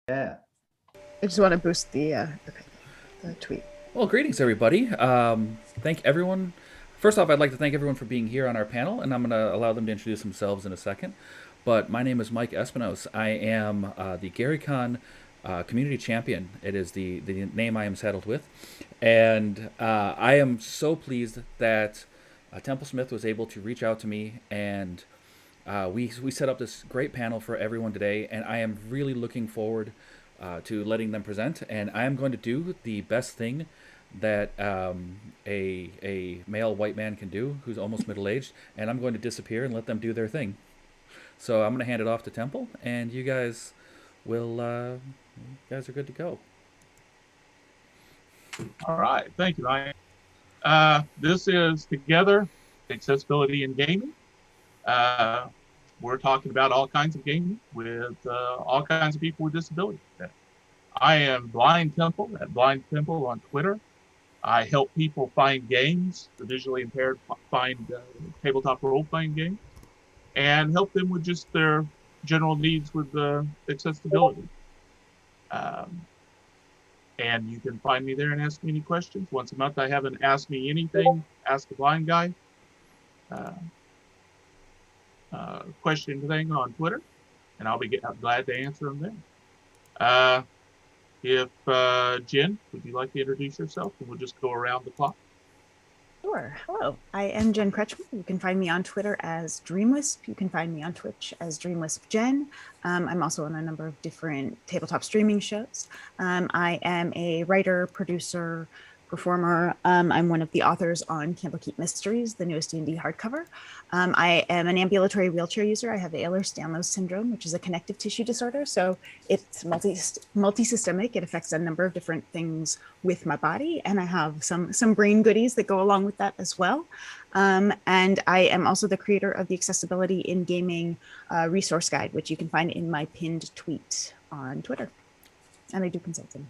Yeah. I just want to boost the tweet. Well, greetings, everybody. Thank everyone. First off, I'd like to thank everyone for being here on our panel, and I'm going to allow them to introduce themselves in a second. But my name is Mike Espinos. I am the GaryCon Community Champion. It is the name I am saddled with. And I am so pleased that Temple Smith was able to reach out to me, and we set up this great panel for everyone today, and I am really looking forward to letting them present. And I am going to do the best thing that a male white man can do who's almost middle aged, and I'm going to disappear and let them do their thing. So I'm going to hand it off to Temple, and you guys will you guys are good to go. All right, thank you, Ryan. This is Together Accessibility in Gaming. We're talking about all kinds of gaming with all kinds of people with disabilities. I am Blind Temple at Blind Temple on Twitter. I help people find games, the visually impaired find tabletop role-playing games, and help them with just their general needs with accessibility. And you can find me there and ask me any questions. Once a month, I have an Ask Me Anything, Ask a Blind Guy question thing on Twitter, and I'm glad to answer them there. If Jen, would you like to introduce yourself, and we'll just go around the clock. Sure. Hello, I am Jen Kretschmann. You can find me on Twitter as DreamWisp. You can find me on Twitch as DreamWispJen. I'm also on a number of different tabletop streaming shows. I am a writer, producer, performer. I'm one of the authors on Candlekeep Mysteries, the newest D&D hardcover. I am an ambulatory wheelchair user. I have Ehlers-Danlos syndrome, which is a connective tissue disorder. So it's multi-systemic. It affects a number of different things with my body, and I have some brain goodies that go along with that as well. And I am also the creator of the Accessibility in Gaming resource guide, which you can find in my pinned tweet on Twitter. And I do consulting.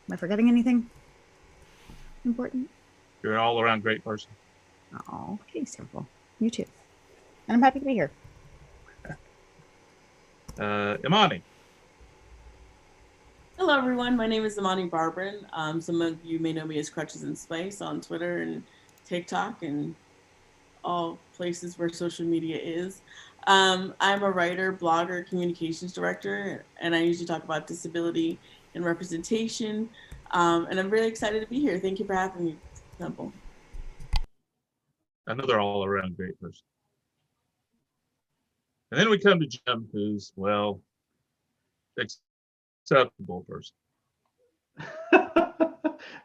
Am I forgetting anything important? You're an all-around great person. Oh, thanks, Temple. You too. And I'm happy to be here. Imani. Hello, everyone. My name is Imani Barbarin. Some of you may know me as Crutches and Spice on Twitter and TikTok and all places where social media is. I'm a writer, blogger, communications director, and I usually talk about disability and representation. And I'm really excited to be here. Thank you for having me, Temple. Another all-around great person. And then we come to Jim, who's, well, acceptable person.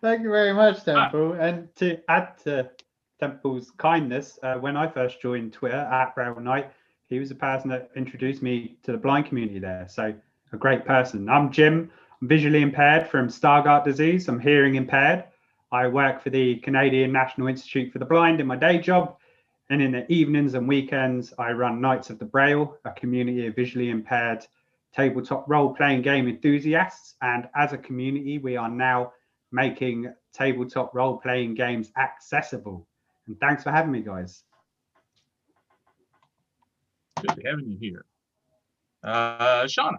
Thank you very much, Temple. And to add to Temple's kindness, when I first joined Twitter at Braille Knight, he was the person that introduced me to the blind community there. So a great person. I'm Jim. I'm visually impaired from Stargardt disease. I'm hearing impaired. I work for the Canadian National Institute for the Blind in my day job. And in the evenings and weekends, I run Knights of the Braille, a community of visually impaired tabletop role-playing game enthusiasts. And as a community, we are now making tabletop role-playing games accessible. And thanks for having me, guys. Good to having you here. Shauna.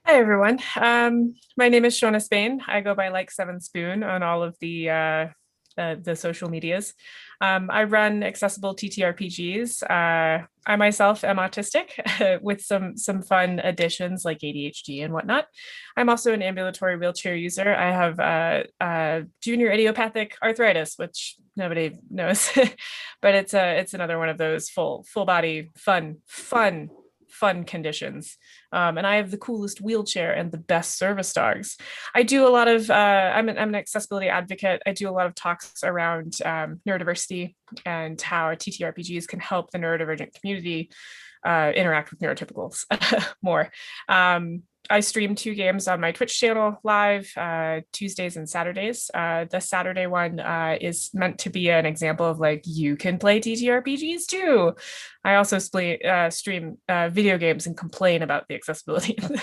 Hi, everyone. My name is Shona Spain. I go by like Seven Spoon on all of the social medias. I run accessible TTRPGs. I myself am autistic with some fun additions like ADHD and whatnot. I'm also an ambulatory wheelchair user. I have junior idiopathic arthritis, which nobody knows, but it's another one of those full body fun conditions. And I have the coolest wheelchair and the best service dogs. I do a lot of, I'm an accessibility advocate. I do a lot of talks around neurodiversity and how TTRPGs can help the neurodivergent community interact with neurotypicals more. I stream 2 games on my Twitch channel live Tuesdays and Saturdays. The Saturday one is meant to be an example of like, you can play TTRPGs too. I also stream video games and complain about the accessibility of them.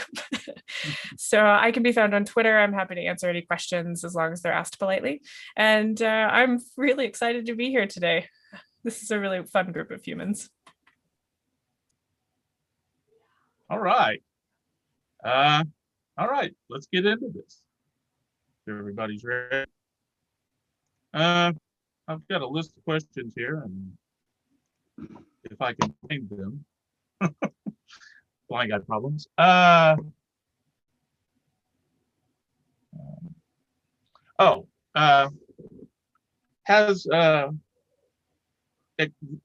So I can be found on Twitter. I'm happy to answer any questions as long as they're asked politely. And I'm really excited to be here today. This is a really fun group of humans. All right. All right, let's get into this. If everybody's ready. I've got a list of questions here, and if I can find them, well, I got problems. Oh, has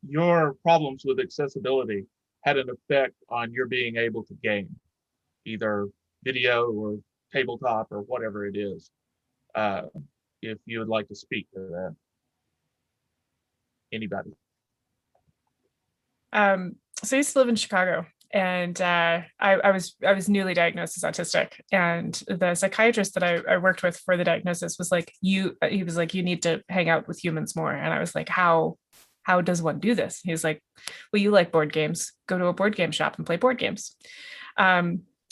your problems with accessibility had an effect on your being able to game, either video or tabletop or whatever it is? If you would like to speak to that, anybody. So I used to live in Chicago, and I was newly diagnosed as autistic, and the psychiatrist that I worked with for the diagnosis was like, he was like, you need to hang out with humans more. And I was like, how does one do this? He was like, well, you like board games, go to a board game shop and play board games.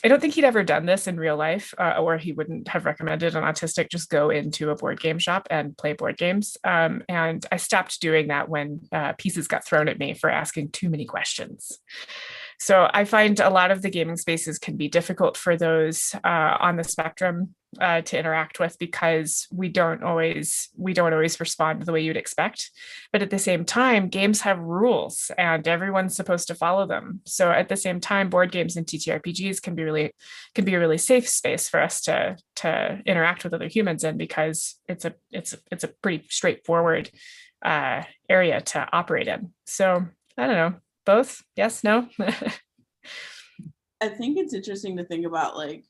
I don't think he'd ever done this in real life, or he wouldn't have recommended an autistic just go into a board game shop and play board games. And I stopped doing that when pieces got thrown at me for asking too many questions. So I find a lot of the gaming spaces can be difficult for those on the spectrum to interact with, because we don't always respond the way you'd expect. But at the same time, games have rules and everyone's supposed to follow them. So at the same time, board games and TTRPGs can be a really safe space for us to interact with other humans in, because it's a pretty straightforward area to operate in. So I don't know, both, yes, no. I think it's interesting to think about, like,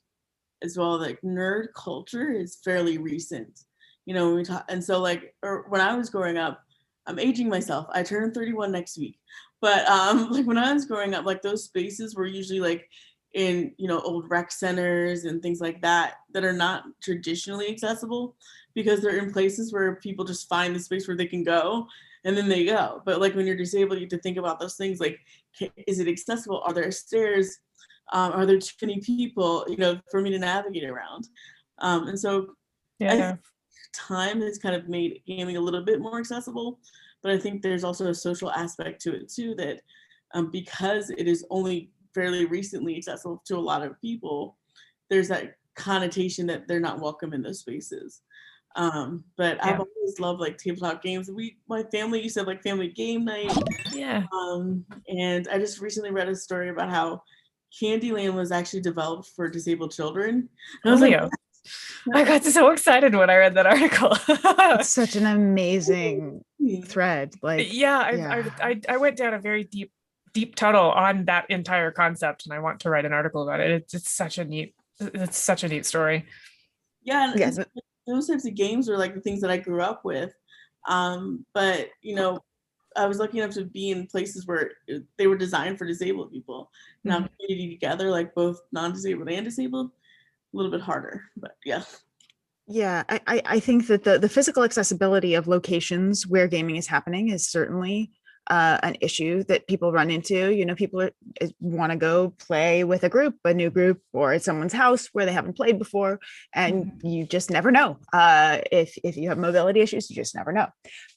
as well, like nerd culture is fairly recent, when we talk. And so like, or when I was growing up, I'm aging myself, I turn 31 next week, but like when I was growing up, like those spaces were usually like in old rec centers and things like that are not traditionally accessible, because they're in places where people just find the space where they can go and then they go. But like when you're disabled, you have to think about those things, like, is it accessible? Are there stairs? Are there too many people, for me to navigate around? And so I think time has kind of made gaming a little bit more accessible, but I think there's also a social aspect to it too, that because it is only fairly recently accessible to a lot of people, there's that connotation that they're not welcome in those spaces. But I've always loved like tabletop games. My family used to have like family game night. Yeah. And I just recently read a story about how Candyland was actually developed for disabled children. And I was like, I got so excited when I read that article. It's such an amazing thread. Like, I went down a very deep tunnel on that entire concept, and I want to write an article about it. It's such a neat story. Yeah, and those types of games were like the things that I grew up with. But I was lucky enough to be in places where they were designed for disabled people. Now community together, like both non-disabled and disabled, a little bit harder, but yeah. Yeah, I think that the physical accessibility of locations where gaming is happening is certainly an issue that people run into. People want to go play with a new group, or at someone's house where they haven't played before, and you just never know. If you have mobility issues, you just never know.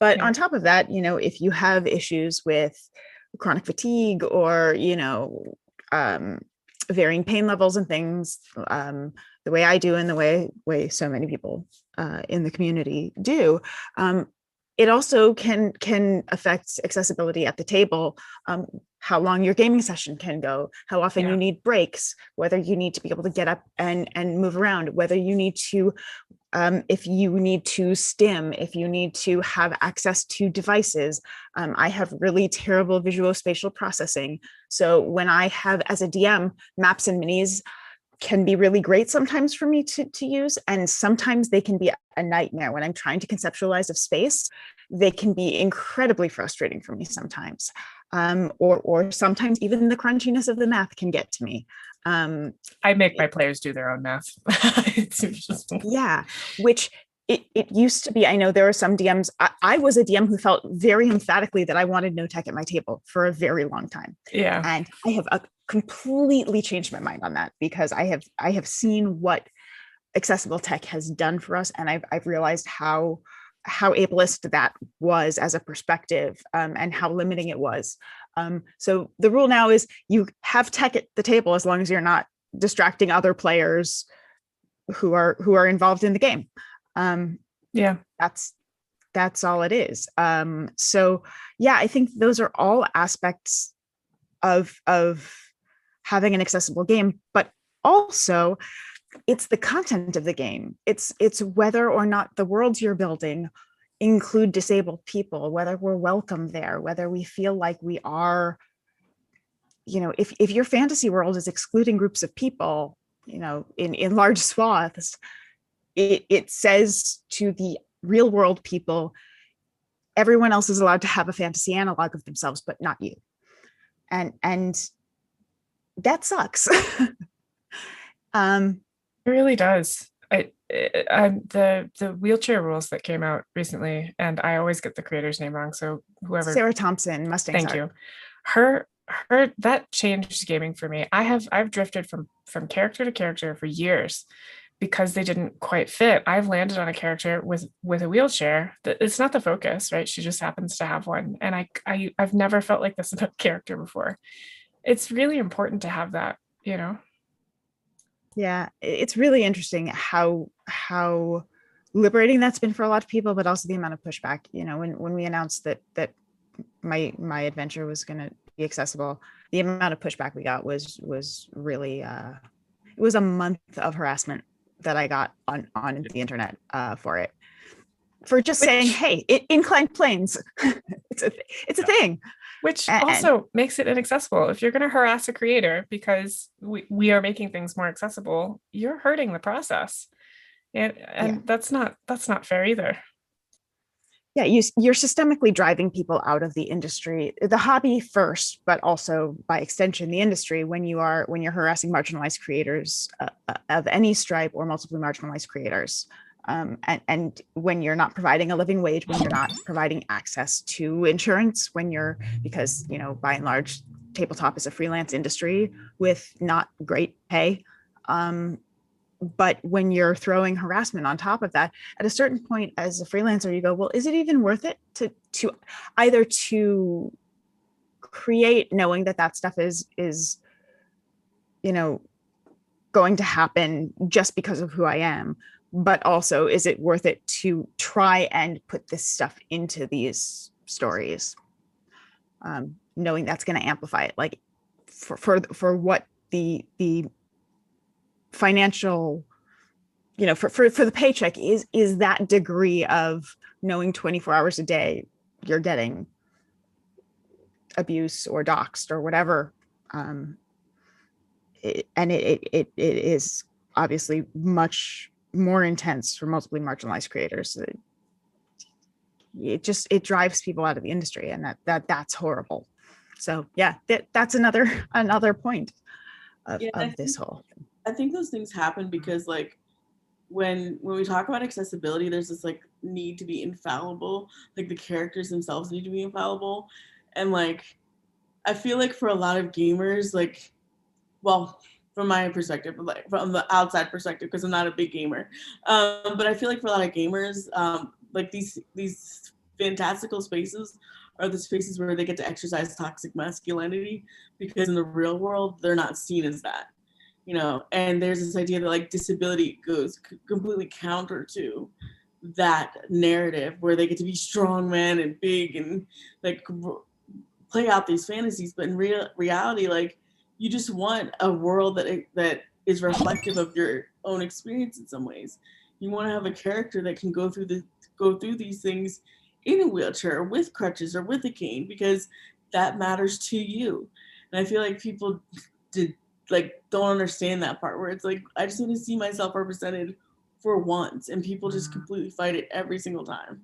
But on top of that, if you have issues with chronic fatigue or varying pain levels and things, the way I do and the way so many people in the community do, it also can affect accessibility at the table, how long your gaming session can go, how often you need breaks, whether you need to be able to get up and move around, whether you need to, if you need to stim, if you need to have access to devices. I have really terrible visuospatial processing. So when I have, as a DM, maps and minis can be really great sometimes for me to use, and sometimes they can be a nightmare when I'm trying to conceptualize of space. They can be incredibly frustrating for me sometimes, or sometimes even the crunchiness of the math can get to me. I make my players do their own math. Yeah, which it used to be. I know there are some DMs. I was a DM who felt very emphatically that I wanted no tech at my table for a very long time. Yeah, and I have completely changed my mind on that, because I have seen what accessible tech has done for us, and I've realized how ableist that was as a perspective, and how limiting it was. So the rule now is you have tech at the table as long as you're not distracting other players who are involved in the game. Yeah. That's all it is. So yeah, I think those are all aspects of having an accessible game, but also it's the content of the game. It's whether or not the worlds you're building include disabled people, whether we're welcome there, whether we feel like we are, if your fantasy world is excluding groups of people, in large swaths, it says to the real world people, everyone else is allowed to have a fantasy analog of themselves, but not you. And that sucks. It really does. The wheelchair rules that came out recently, and I always get the creator's name wrong. So whoever. Sarah Thompson, Mustang. Thank you. Her that changed gaming for me. I've drifted from character to character for years because they didn't quite fit. I've landed on a character with a wheelchair. It's not the focus, right? She just happens to have one, and I've never felt like this about a character before. It's really important to have that, Yeah, it's really interesting how liberating that's been for a lot of people, but also the amount of pushback. When we announced that my adventure was going to be accessible, the amount of pushback we got was really it was a month of harassment that I got on the internet for it, for just saying, hey, inclined planes, it's a thing. Which also makes it inaccessible. If you're going to harass a creator because we are making things more accessible, you're hurting the process, and that's not fair either. Yeah, you're systemically driving people out of the industry, the hobby first, but also by extension the industry, when you're harassing marginalized creators of any stripe or multiply marginalized creators. And when you're not providing a living wage, when you're not providing access to insurance, because by and large, tabletop is a freelance industry with not great pay. But when you're throwing harassment on top of that, at a certain point as a freelancer, you go, well, is it even worth it to either to create knowing that stuff is going to happen just because of who I am? But also, is it worth it to try and put this stuff into these stories, knowing that's going to amplify it? Like for what the financial, for the paycheck is that degree of knowing 24 hours a day you're getting abuse or doxxed or whatever. It is obviously much more intense for multiply marginalized creators. It drives people out of the industry, and that's horrible. So yeah, that's another point of this whole thing. I think those things happen because like when we talk about accessibility, there's this like need to be infallible, like the characters themselves need to be infallible. And like I feel like for a lot of gamers, like, well, from my perspective, like from the outside perspective, because I'm not a big gamer. But I feel like for a lot of gamers, like these fantastical spaces are the spaces where they get to exercise toxic masculinity, because in the real world, they're not seen as that, and there's this idea that like disability goes completely counter to that narrative where they get to be strong men and big and like play out these fantasies. But in reality, like, you just want a world that is reflective of your own experience in some ways. You want to have a character that can go through these things in a wheelchair or with crutches or with a cane, because that matters to you. And I feel like people don't understand that part, where it's like, I just want to see myself represented for once, and people just completely fight it every single time.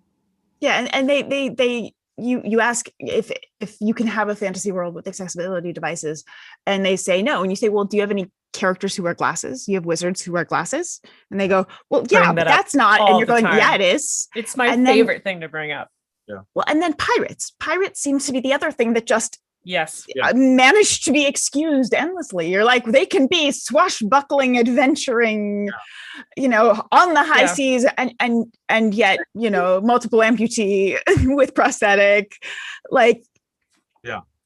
Yeah, and they you ask if you can have a fantasy world with accessibility devices, and they say no. And you say, well, do you have any characters who wear glasses? You have wizards who wear glasses? And they go, well, yeah, but that's not. And you're going, yeah, it is. It's my favorite thing to bring up. Yeah. Well, and then pirates seems to be the other thing that just Yeah. managed to be excused endlessly. You're like, they can be swashbuckling, adventuring, on the high seas, and yet, multiple amputee with prosthetic, like,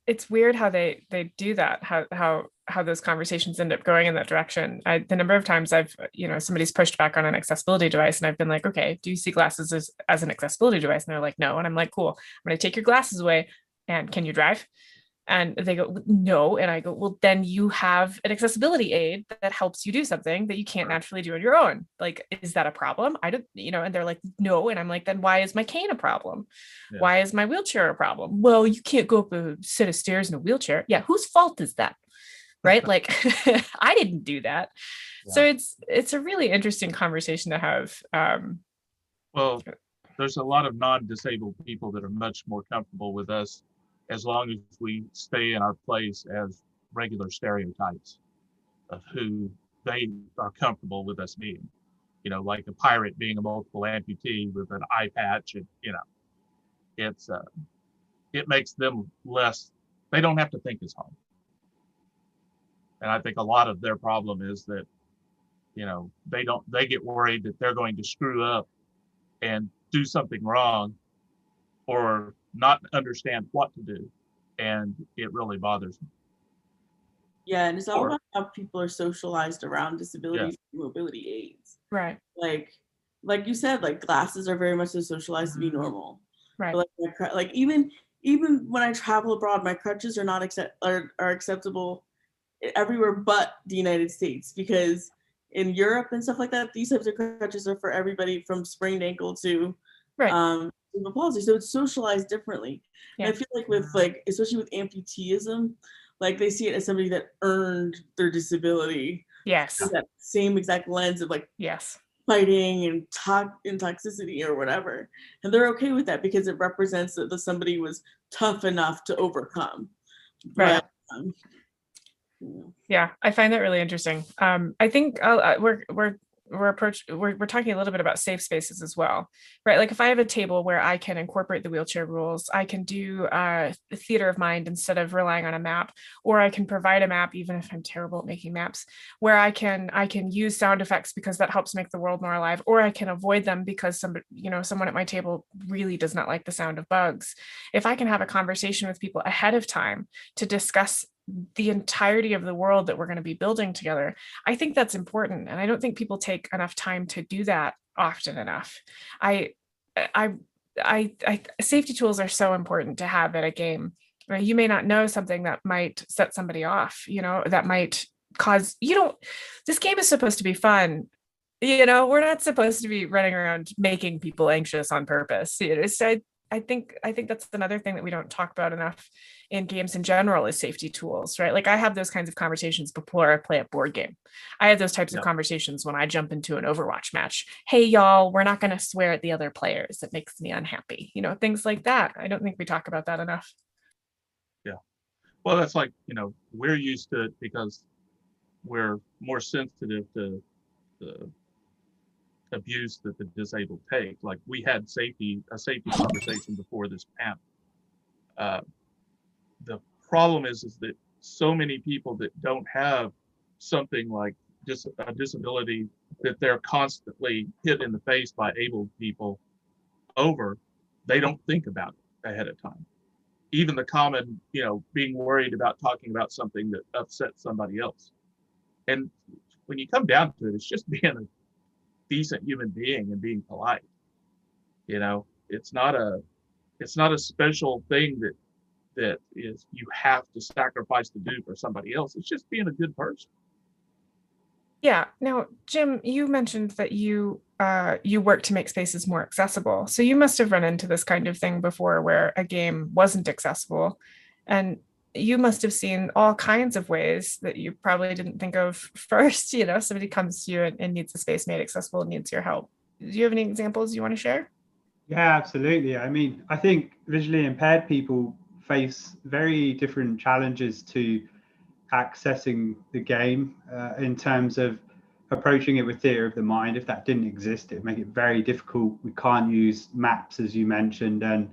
it's weird how they do that, how those conversations end up going in that direction. The number of times I've, somebody's pushed back on an accessibility device and I've been like, okay, do you see glasses as an accessibility device? And they're like, no. And I'm like, cool, I'm going to take your glasses away, and can you drive? And they go, no. And I go, well, then you have an accessibility aid that helps you do something that you can't naturally do on your own. Like, is that a problem? I don't, and they're like, no. And I'm like, then why is my cane a problem? Yeah. Why is my wheelchair a problem? Well, you can't go up a set of stairs in a wheelchair. Yeah. Whose fault is that? Right. Like, I didn't do that. Yeah. So it's a really interesting conversation to have. Well, there's a lot of non-disabled people that are much more comfortable with us as long as we stay in our place as regular stereotypes of who they are comfortable with us being, like a pirate being a multiple amputee with an eye patch, and it makes them less, they don't have to think as hard. And I think a lot of their problem is that, they get worried that they're going to screw up and do something wrong or not understand what to do, and it really bothers me. Yeah, and it's all about how people are socialized around disabilities and mobility aids. Right. Like you said, like glasses are very much so socialized to be normal. Right. But like even when I travel abroad, my crutches are not are acceptable everywhere but the United States, because in Europe and stuff like that, these types of crutches are for everybody from sprained ankle to cerebral palsy. So it's socialized differently. Yeah. And I feel like with especially with amputeeism, like they see it as somebody that earned their disability. Yes. That same exact lens of yes, fighting and toxicity or whatever. And they're okay with that because it represents that somebody was tough enough to overcome. Right. But, yeah, I find that really interesting. I think we're talking a little bit about safe spaces as well, right? Like if I have a table where I can incorporate the wheelchair rules, I can do the theater of mind instead of relying on a map, or I can provide a map, even if I'm terrible at making maps, where I can use sound effects because that helps make the world more alive, or I can avoid them because someone at my table really does not like the sound of bugs. If I can have a conversation with people ahead of time to discuss the entirety of the world that we're going to be building together, I think that's important. And I don't think people take enough time to do that often enough. Safety tools are so important to have at a game. You may not know something that might set somebody off, that might cause, this game is supposed to be fun. We're not supposed to be running around making people anxious on purpose. So I think that's another thing that we don't talk about enough in games in general is safety tools, right? Like I have those kinds of conversations before I play a board game. I have those types of conversations when I jump into an Overwatch match. Hey, y'all, we're not going to swear at the other players. It makes me unhappy. Things like that. I don't think we talk about that enough. Yeah. Well, that's we're used to it because we're more sensitive to the abuse that the disabled take. Like we had a safety conversation before this panel. The problem is that so many people that don't have something like a disability that they're constantly hit in the face by able people they don't think about it ahead of time. Even the common, being worried about talking about something that upsets somebody else. And when you come down to it, it's just being a decent human being and being polite. It's not a special thing that is you have to sacrifice to do for somebody else. It's just being a good person. Yeah. Now, Jim, you mentioned that you work to make spaces more accessible. So you must have run into this kind of thing before where a game wasn't accessible, and you must have seen all kinds of ways that you probably didn't think of first. Somebody comes to you and needs a space made accessible and needs your help. Do you have any examples you want to share? Yeah, absolutely. I mean, I think visually impaired people face very different challenges to accessing the game in terms of approaching it with theatre of the mind. If that didn't exist, it'd make it very difficult. We can't use maps, as you mentioned, and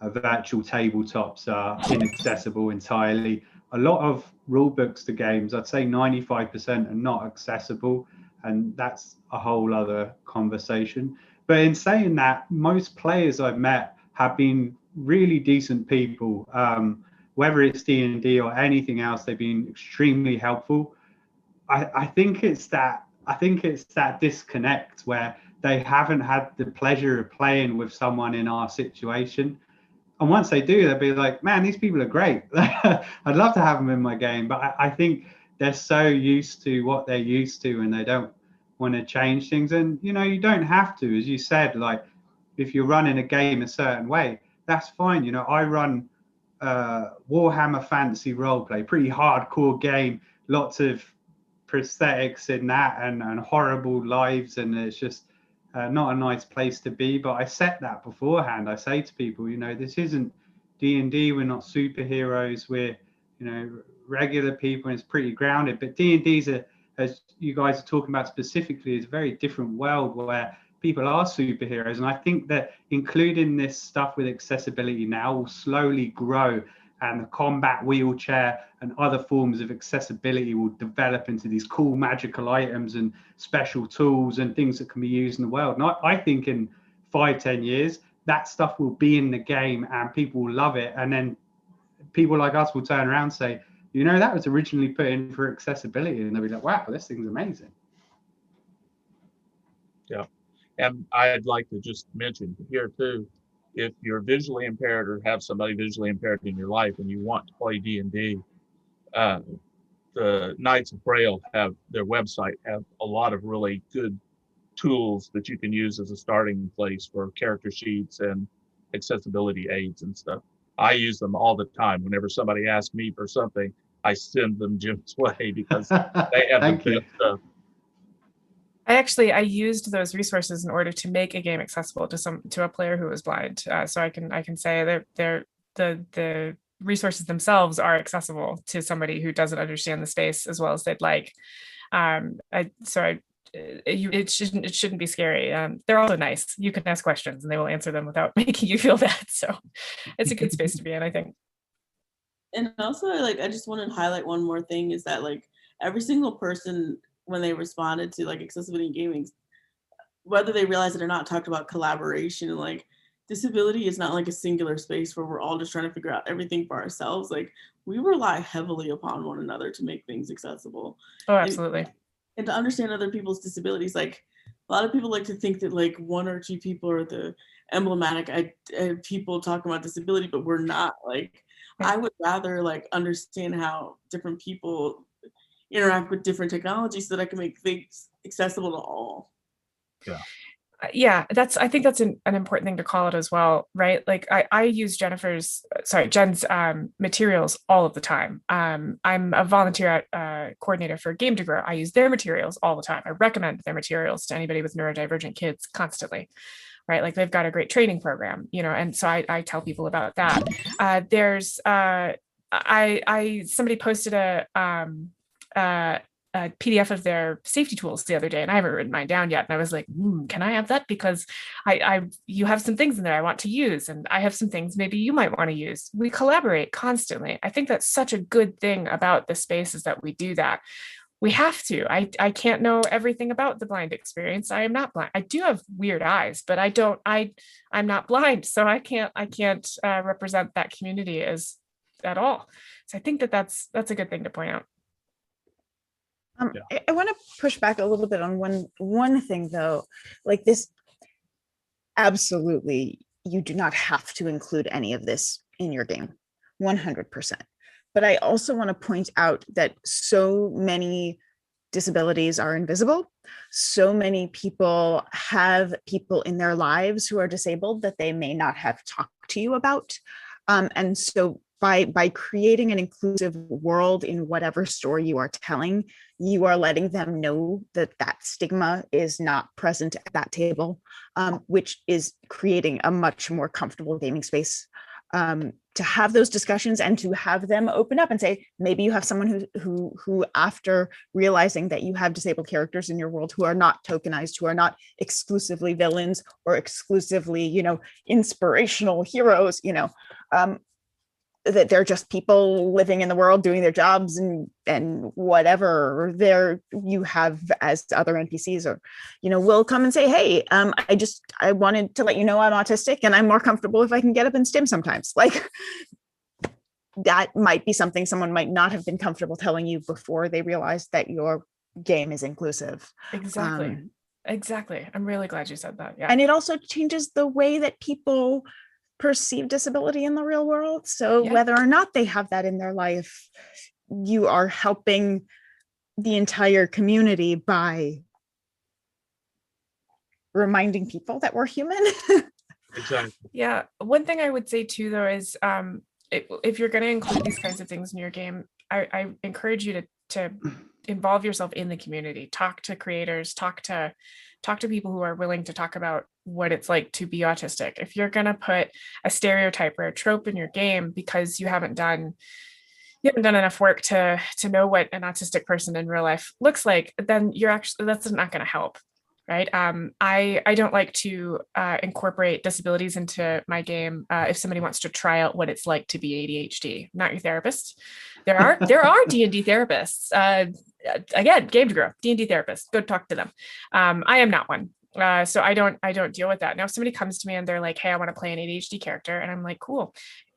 virtual tabletops are inaccessible entirely. A lot of rule books to games, I'd say 95% are not accessible, and that's a whole other conversation. But in saying that, most players I've met have been really decent people. whether it's D&D or anything else, they've been extremely helpful. I think it's that disconnect where they haven't had the pleasure of playing with someone in our situation. And once they do, they'll be like, man, these people are great. I'd love to have them in my game. But I think they're so used to what they're used to and they don't want to change things. And, you know, you don't have to, as you said, like if you're running a game a certain way, that's fine. You know, I run Warhammer Fantasy Roleplay, pretty hardcore game, lots of prosthetics in that and horrible lives. And it's just not a nice place to be. But I set that beforehand. I say to people, you know, this isn't D&D. We're not superheroes. We're, you know, regular people, and it's pretty grounded. But D&D is as you guys are talking about specifically, is a very different world where people are superheroes. And I think that including this stuff with accessibility now will slowly grow, and the combat wheelchair and other forms of accessibility will develop into these cool magical items and special tools and things that can be used in the world. And I think in 5-10 years, that stuff will be in the game and people will love it. And then people like us will turn around and say, you know, that was originally put in for accessibility. And they'll be like, wow, this thing's amazing. Yeah. And I'd like to just mention here too, if you're visually impaired or have somebody visually impaired in your life and you want to play D&D, the Knights of Braille have their website, have a lot of really good tools that you can use as a starting place for character sheets and accessibility aids and stuff. I use them all the time. Whenever somebody asks me for something, I send them Jim's way because they have the best stuff. I used those resources in order to make a game accessible to a player who was blind. So I can say that the resources themselves are accessible to somebody who doesn't understand the space as well as they'd like. It shouldn't be scary. They're also nice. You can ask questions and they will answer them without making you feel bad. So it's a good space to be in, I think. And also, like, I just want to highlight one more thing is that, like, every single person, when they responded to like accessibility in gaming, whether they realize it or not, talked about collaboration. And like disability is not like a singular space where we're all just trying to figure out everything for ourselves. Like we rely heavily upon one another to make things accessible. Oh, absolutely. And to understand other people's disabilities. Like a lot of people like to think that like one or two people are the emblematic people talking about disability, but we're not. Like I would rather like understand how different people interact with different technologies so that I can make things accessible to all. Yeah, I think that's an important thing to call it as well, right? Like I use Jen's materials all of the time. I'm a volunteer coordinator for Game to Grow. I use their materials all the time. I recommend their materials to anybody with neurodivergent kids constantly, right? Like they've got a great training program, you know, and so I tell people about that. Somebody posted a PDF of their safety tools the other day, and I haven't written mine down yet. And I was like, can I have that? Because you have some things in there I want to use, and I have some things maybe you might want to use. We collaborate constantly. I think that's such a good thing about the space is that we do that. We have to. I can't know everything about the blind experience. I am not blind. I do have weird eyes, but I'm not blind, so I can't represent that community at all. So I think that's a good thing to point out. I want to push back a little bit on one thing though, like this, absolutely, you do not have to include any of this in your game, 100%. But I also want to point out that so many disabilities are invisible. So many people have people in their lives who are disabled that they may not have talked to you about. And so by creating an inclusive world in whatever story you are telling, you are letting them know that stigma is not present at that table, which is creating a much more comfortable gaming space to have those discussions and to have them open up and say, maybe you have someone who after realizing that you have disabled characters in your world who are not tokenized, who are not exclusively villains or exclusively, inspirational heroes, that they're just people living in the world doing their jobs and whatever you have as other NPCs or, will come and say, hey, I wanted to let you know I'm autistic and I'm more comfortable if I can get up and stim sometimes. Like that might be something someone might not have been comfortable telling you before they realized that your game is inclusive. Exactly. Exactly. I'm really glad you said that. Yeah. And it also changes the way that people perceive disability in the real world. So whether or not they have that in their life, you are helping the entire community by reminding people that we're human. Exactly. Yeah. One thing I would say too, though, is if you're going to include these kinds of things in your game, I encourage you to involve yourself in the community, talk to creators, talk to people who are willing to talk about what it's like to be autistic. If you're going to put a stereotype or a trope in your game because you haven't done enough work to know what an autistic person in real life looks like, then that's not going to help. Right. I don't like to incorporate disabilities into my game. If somebody wants to try out what it's like to be ADHD, not your therapist. There are D&D therapists. Again, Game to Grow, D&D therapists. Go talk to them. I am not one. So I don't deal with that. Now, if somebody comes to me and they're like, "Hey, I want to play an ADHD character," and I'm like, "Cool.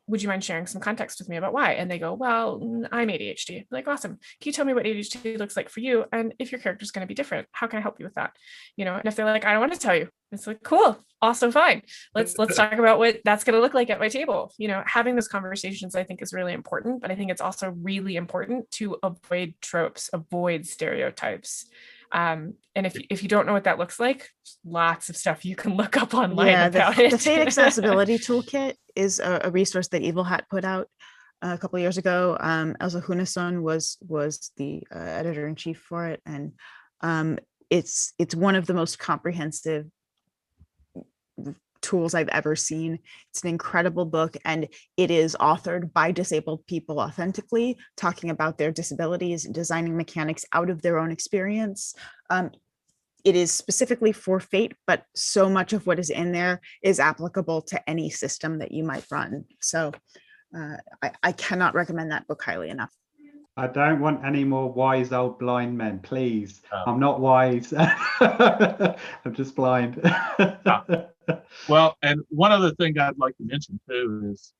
Would you mind sharing some context with me about why?" And they go, "Well, I'm ADHD." I'm like, "Awesome. Can you tell me what ADHD looks like for you? And if your character is going to be different, how can I help you with that?" And if they're like, "I don't want to tell you," it's like, "Cool, also fine. Let's talk about what that's going to look like at my table." Having those conversations, I think, is really important, but I think it's also really important to avoid tropes, avoid stereotypes. And if you don't know what that looks like, lots of stuff you can look up online about it. The Fate Accessibility Toolkit is a resource that Evil Hat put out a couple of years ago. Elsa Hunason was the editor-in-chief for it, and it's one of the most comprehensive tools I've ever seen. It's an incredible book, and it is authored by disabled people authentically, talking about their disabilities and designing mechanics out of their own experience. It is specifically for Fate, but so much of what is in there is applicable to any system that you might run. So I cannot recommend that book highly enough. I don't want any more wise old blind men, please. I'm not wise. I'm just blind. Well, and one other thing I'd like to mention too is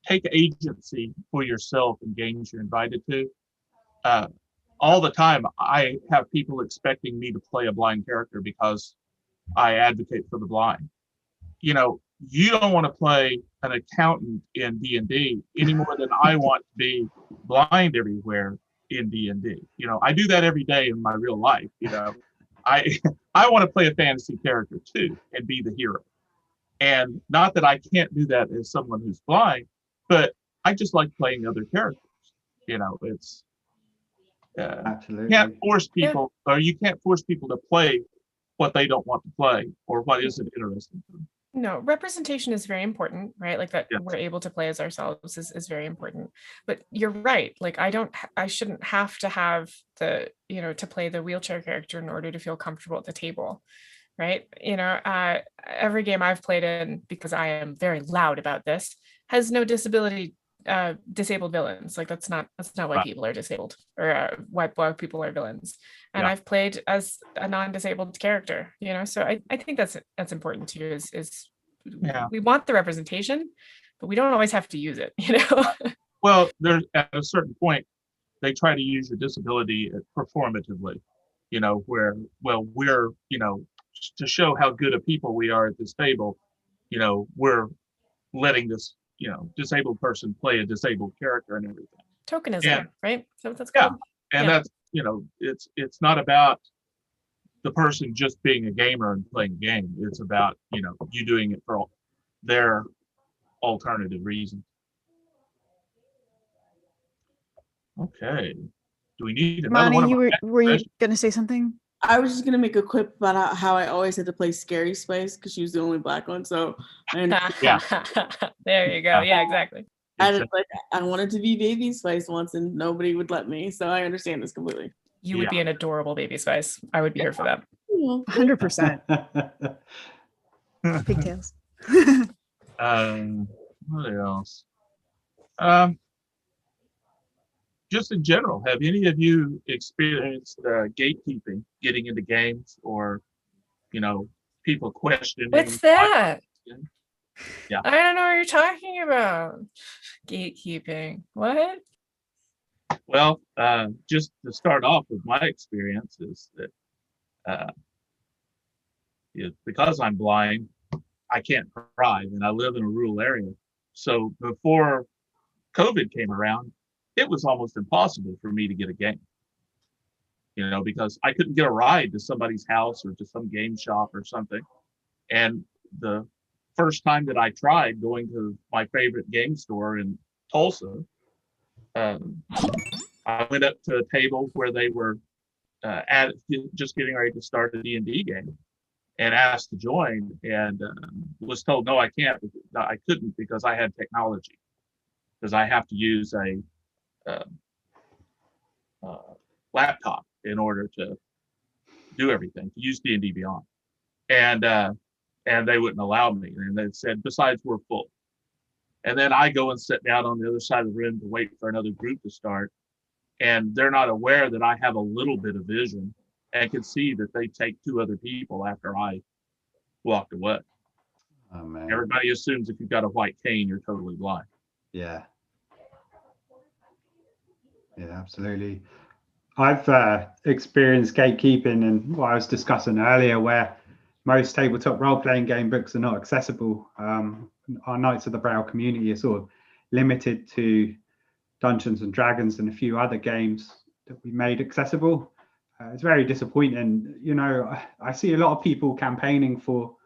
take agency for yourself in games you're invited to. All the time, I have people expecting me to play a blind character because I advocate for the blind. You don't want to play an accountant in D&D any more than I want to be blind everywhere in D&D. I do that every day in my real life. I want to play a fantasy character too and be the hero. And not that I can't do that as someone who's blind, but I just like playing other characters. It's absolutely. Can't force people, or you can't force people to play what they don't want to play or what isn't interesting to them. No, representation is very important, right? Like that we're able to play as ourselves is very important. But you're right. Like I shouldn't have to have to play the wheelchair character in order to feel comfortable at the table, right? Every game I've played in, because I am very loud about this, has no disabled villains. Like that's not why people are disabled, or why people are villains. And I've played as a non-disabled character, so I think that's important too, is we want the representation, but we don't always have to use it. Well, there's at a certain point they try to use your disability performatively, where we're to show how good a people we are at this table, we're letting this disabled person play a disabled character and everything. Tokenism, right? So that's good. And that's it's not about the person just being a gamer and playing a game. It's about you doing it for their alternative reasons. Okay. Do we need another Moni, one? were you going to say something? I was just gonna make a quip about how I always had to play Scary Spice because she was the only black one. So there you go. Yeah, exactly. I wanted to be Baby Spice once, and nobody would let me. So I understand this completely. You would be an adorable Baby Spice. I would be here for that. 100%. Pigtails. What else? Just in general, have any of you experienced gatekeeping, getting into games, or people questioning? What's that? Yeah, I don't know what you're talking about. Gatekeeping. What? Well, just to start off with my experience is that because I'm blind, I can't drive and I live in a rural area. So before COVID came around, it was almost impossible for me to get a game, because I couldn't get a ride to somebody's house or to some game shop or something. And the first time that I tried going to my favorite game store in Tulsa, I went up to a table where they were just getting ready to start a D&D game and asked to join, and was told, no, I can't. I couldn't because I had technology, because I have to use a laptop in order to do everything, to use D&D Beyond. And they wouldn't allow me. And they said, besides, we're full. And then I go and sit down on the other side of the room to wait for another group to start. And they're not aware that I have a little bit of vision and can see that they take 2 other people after I walked away. Oh, man. Everybody assumes if you've got a white cane, you're totally blind. Yeah. Yeah, absolutely. I've experienced gatekeeping and what I was discussing earlier, where most tabletop role-playing game books are not accessible. Our Knights of the Brow community is sort of limited to Dungeons and Dragons and a few other games that we made accessible. It's very disappointing. I see a lot of people campaigning for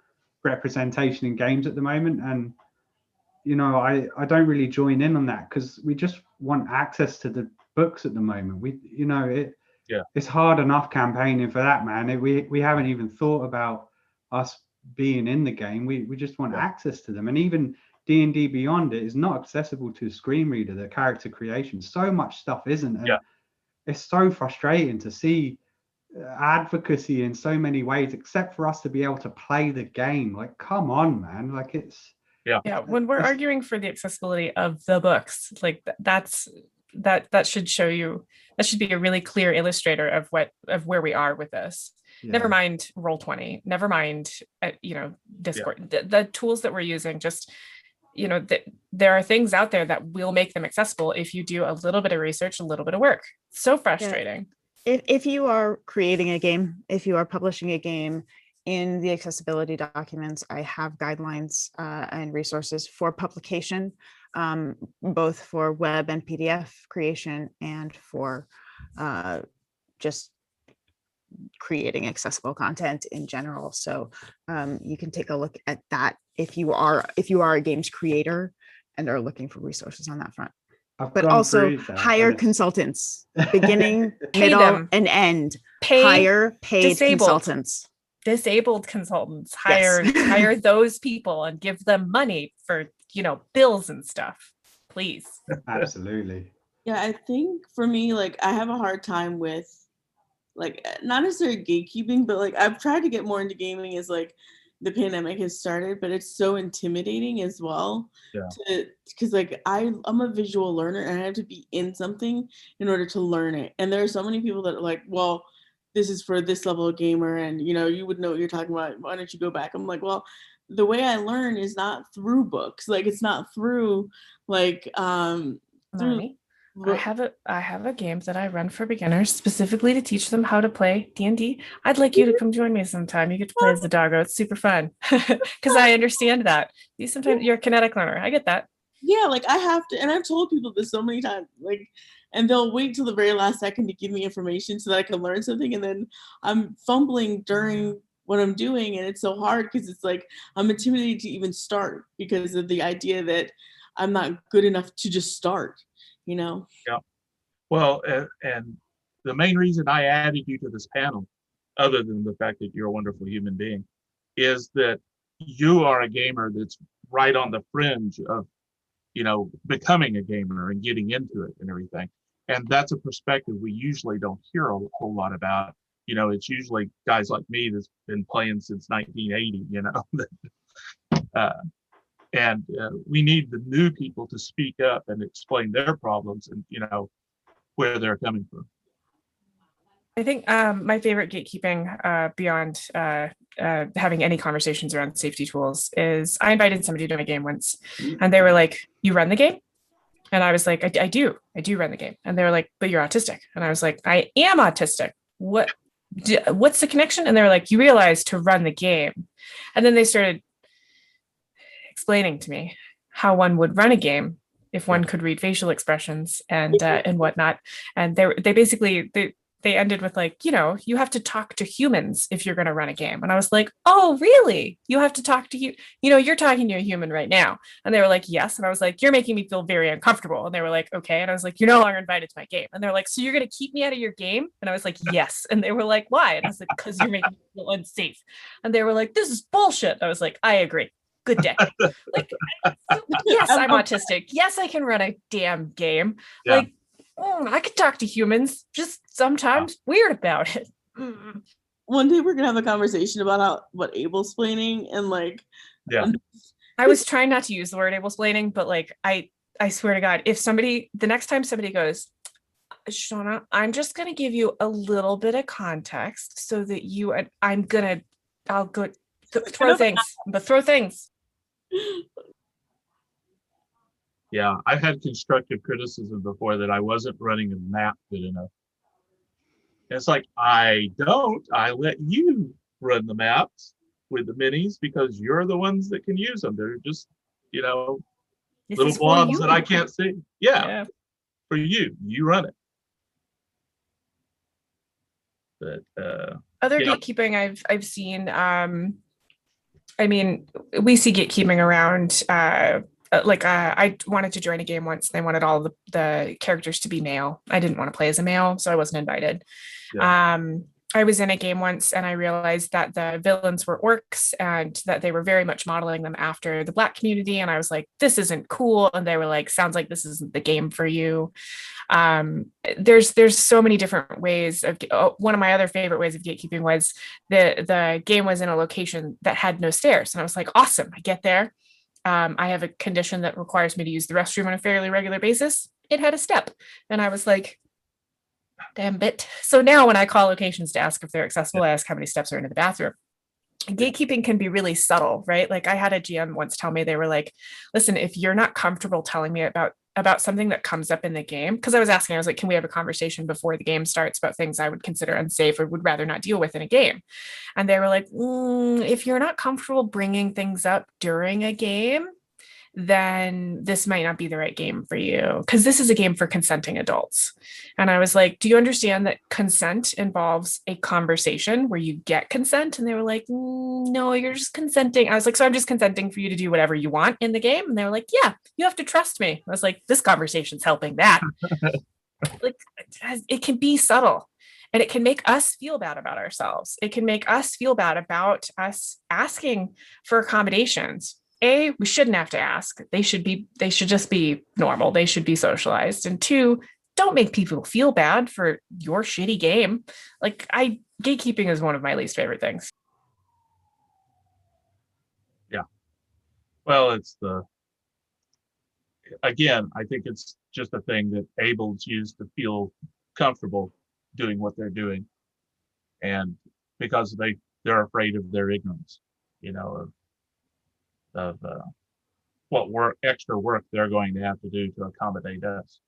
representation in games at the moment, and I don't really join in on that, because we just want access to the books at the moment. It's hard enough campaigning for that, man. We haven't even thought about us being in the game. We just want access to them. And even D&D Beyond, it is not accessible to a screen reader, the character creation. So much stuff isn't. And it's so frustrating to see advocacy in so many ways, except for us to be able to play the game. Like, come on, man. Like, it's when we're arguing for the accessibility of the books, like that should show you, that should be a really clear illustrator of where we are with this. Never mind Roll20, never mind Discord. The tools that we're using, just there are things out there that will make them accessible if you do a little bit of research, a little bit of work. So frustrating. If you are creating a game, if you are publishing a game, in the accessibility documents, I have guidelines and resources for publication, both for web and PDF creation and for just creating accessible content in general. So you can take a look at that if you are a games creator and are looking for resources on that front. But also hire consultants, beginning, middle, and end. Hire paid consultants. Disabled consultants. Hire those people and give them money for bills and stuff, please. Absolutely. Yeah, I think for me, like, I have a hard time with, like, not necessarily gatekeeping, but like I've tried to get more into gaming as like the pandemic has started, but it's so intimidating as well. Because like I'm a visual learner and I have to be in something in order to learn it. And there are so many people that are like, well, this is for this level of gamer, and you would know what you're talking about. Why don't you go back? I'm like, well, the way I learn is not through books. Like, it's not through like Mommy, I have a game that I run for beginners specifically to teach them how to play D&D. I'd like you to come join me sometime. You get to play as the doggo. It's super fun because I understand that. Sometimes you're a kinetic learner. I get that. Yeah, like I have to, and I've told people this so many times, like, and they'll wait till the very last second to give me information so that I can learn something, and then I'm fumbling during what I'm doing, and it's so hard because it's like I'm intimidated to even start because of the idea that I'm not good enough to just start, Yeah. Well, and the main reason I added you to this panel, other than the fact that you're a wonderful human being, is that you are a gamer that's right on the fringe of becoming a gamer and getting into it and everything. And that's a perspective we usually don't hear a whole lot about. It's usually guys like me that's been playing since 1980, and we need the new people to speak up and explain their problems and, where they're coming from. I think my favorite gatekeeping beyond having any conversations around safety tools is I invited somebody to my game once and they were like, you run the game? And I was like, I do run the game. And they were like, but you're autistic. And I was like, I am autistic. What's the connection? And they were like, you realize to run the game. And then they started explaining to me how one would run a game if one could read facial expressions and whatnot. And they ended with like, you have to talk to humans if you're going to run a game. And I was like, oh, really? You have to talk to you're talking to a human right now. And they were like, yes. And I was like, you're making me feel very uncomfortable. And they were like, okay. And I was like, you're no longer invited to my game. And they're like, so you're going to keep me out of your game? And I was like, yes. And they were like, why? And I was like, because you're making me feel unsafe. And they were like, this is bullshit. I was like, I agree. Good day. Like, yes, I'm autistic. Yes, I can run a damn game. Yeah. Like, I could talk to humans, just sometimes weird about it. One day we're gonna have a conversation about what able-splaining and like. Yeah. I was trying not to use the word able-splaining, but like I swear to God, if the next time somebody goes, Shauna, I'm just gonna give you a little bit of context so that I'll go throw things. Yeah, I've had constructive criticism before that I wasn't running a map good enough. It's like, I let you run the maps with the minis because you're the ones that can use them. They're just, little blobs that I can't see. Yeah. For you run it. But other gatekeeping I've seen, we see gatekeeping around I wanted to join a game once. They wanted all the characters to be male. I didn't want to play as a male, so I wasn't invited. Yeah. I was in a game once and I realized that the villains were orcs and that they were very much modeling them after the Black community. And I was like, this isn't cool. And they were like, sounds like this isn't the game for you. There's so many different ways of. One of my other favorite ways of gatekeeping was the game was in a location that had no stairs. And I was like, awesome, I get there. I have a condition that requires me to use the restroom on a fairly regular basis. It had a step. And I was like, damn bit. So now when I call locations to ask if they're accessible, I ask how many steps are into the bathroom. Gatekeeping can be really subtle, right? Like I had a GM once tell me, they were like, listen, if you're not comfortable telling me about something that comes up in the game, because I was like, can we have a conversation before the game starts about things I would consider unsafe or would rather not deal with in a game? And they were like, if you're not comfortable bringing things up during a game, then this might not be the right game for you, because this is a game for consenting adults. And I was like, do you understand that consent involves a conversation where you get consent? And they were like, no, you're just consenting. I was like, so I'm just consenting for you to do whatever you want in the game? And they were like, yeah, you have to trust me. I was like, this conversation's helping that. Like, it can be subtle. And it can make us feel bad about ourselves. It can make us feel bad about us asking for accommodations. We shouldn't have to ask. They should just be normal. They should be socialized. And 2, don't make people feel bad for your shitty game. Like gatekeeping is one of my least favorite things. Yeah. Well, again, I think it's just a thing that ables use to feel comfortable doing what they're doing. And because they're afraid of their ignorance, of what extra work they're going to have to do to accommodate us.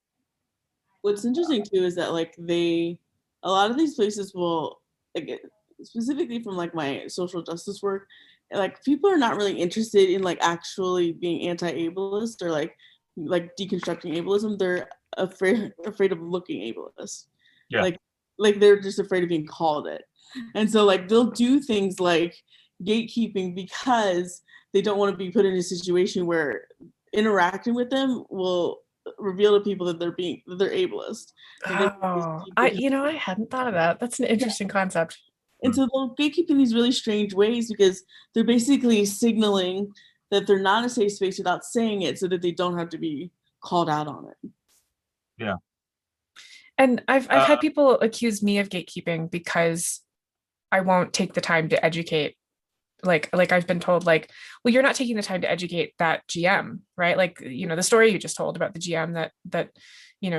What's interesting too is that like a lot of these places will, like, specifically from like my social justice work, like people are not really interested in like actually being anti-ableist or like deconstructing ableism. They're afraid of looking ableist. Yeah. Like they're just afraid of being called it. And so like they'll do things like gatekeeping because they don't want to be put in a situation where interacting with them will reveal to people that they're ableist. I hadn't thought of that. That's an interesting concept. And so they'll gatekeep in these really strange ways because they're basically signaling that they're not a safe space without saying it, so that they don't have to be called out on it. Yeah. And I've had people accuse me of gatekeeping because I won't take the time to educate like I've been told, like, well, you're not taking the time to educate that GM, right? Like, the story you just told about the GM that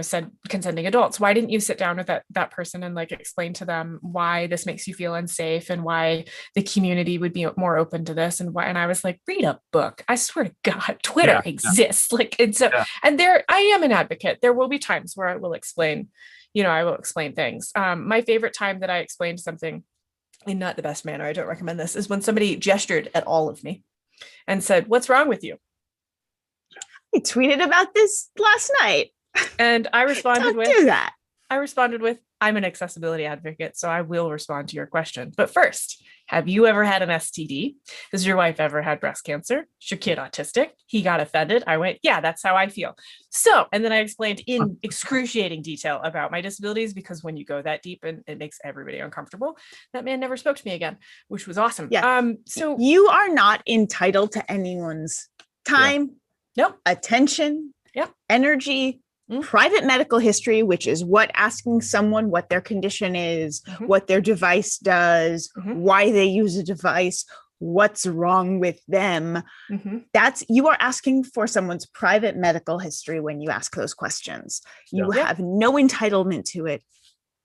said consenting adults. Why didn't you sit down with that person and like explain to them why this makes you feel unsafe and why the community would be more open to this and why? And I was like, read a book. I swear to God, Twitter exists. Like, and so, and there, I am an advocate. There will be times where I will explain, I will explain things. My favorite time that I explained something in not the best manner, I don't recommend this, is when somebody gestured at all of me and said, "What's wrong with you?" I tweeted about this last night. And I responded I responded with, "I'm an accessibility advocate, so I will respond to your question. But first, have you ever had an STD? Has your wife ever had breast cancer? Is your kid autistic?" He got offended. I went, "Yeah, that's how I feel." So, and then I explained in excruciating detail about my disabilities, because when you go that deep and it makes everybody uncomfortable, that man never spoke to me again, which was awesome. Yeah. So you are not entitled to anyone's time, attention, energy, private medical history, which is what asking someone what their condition is, what their device does, why they use a device, what's wrong with them. You are asking for someone's private medical history when you ask those questions. You have no entitlement to it.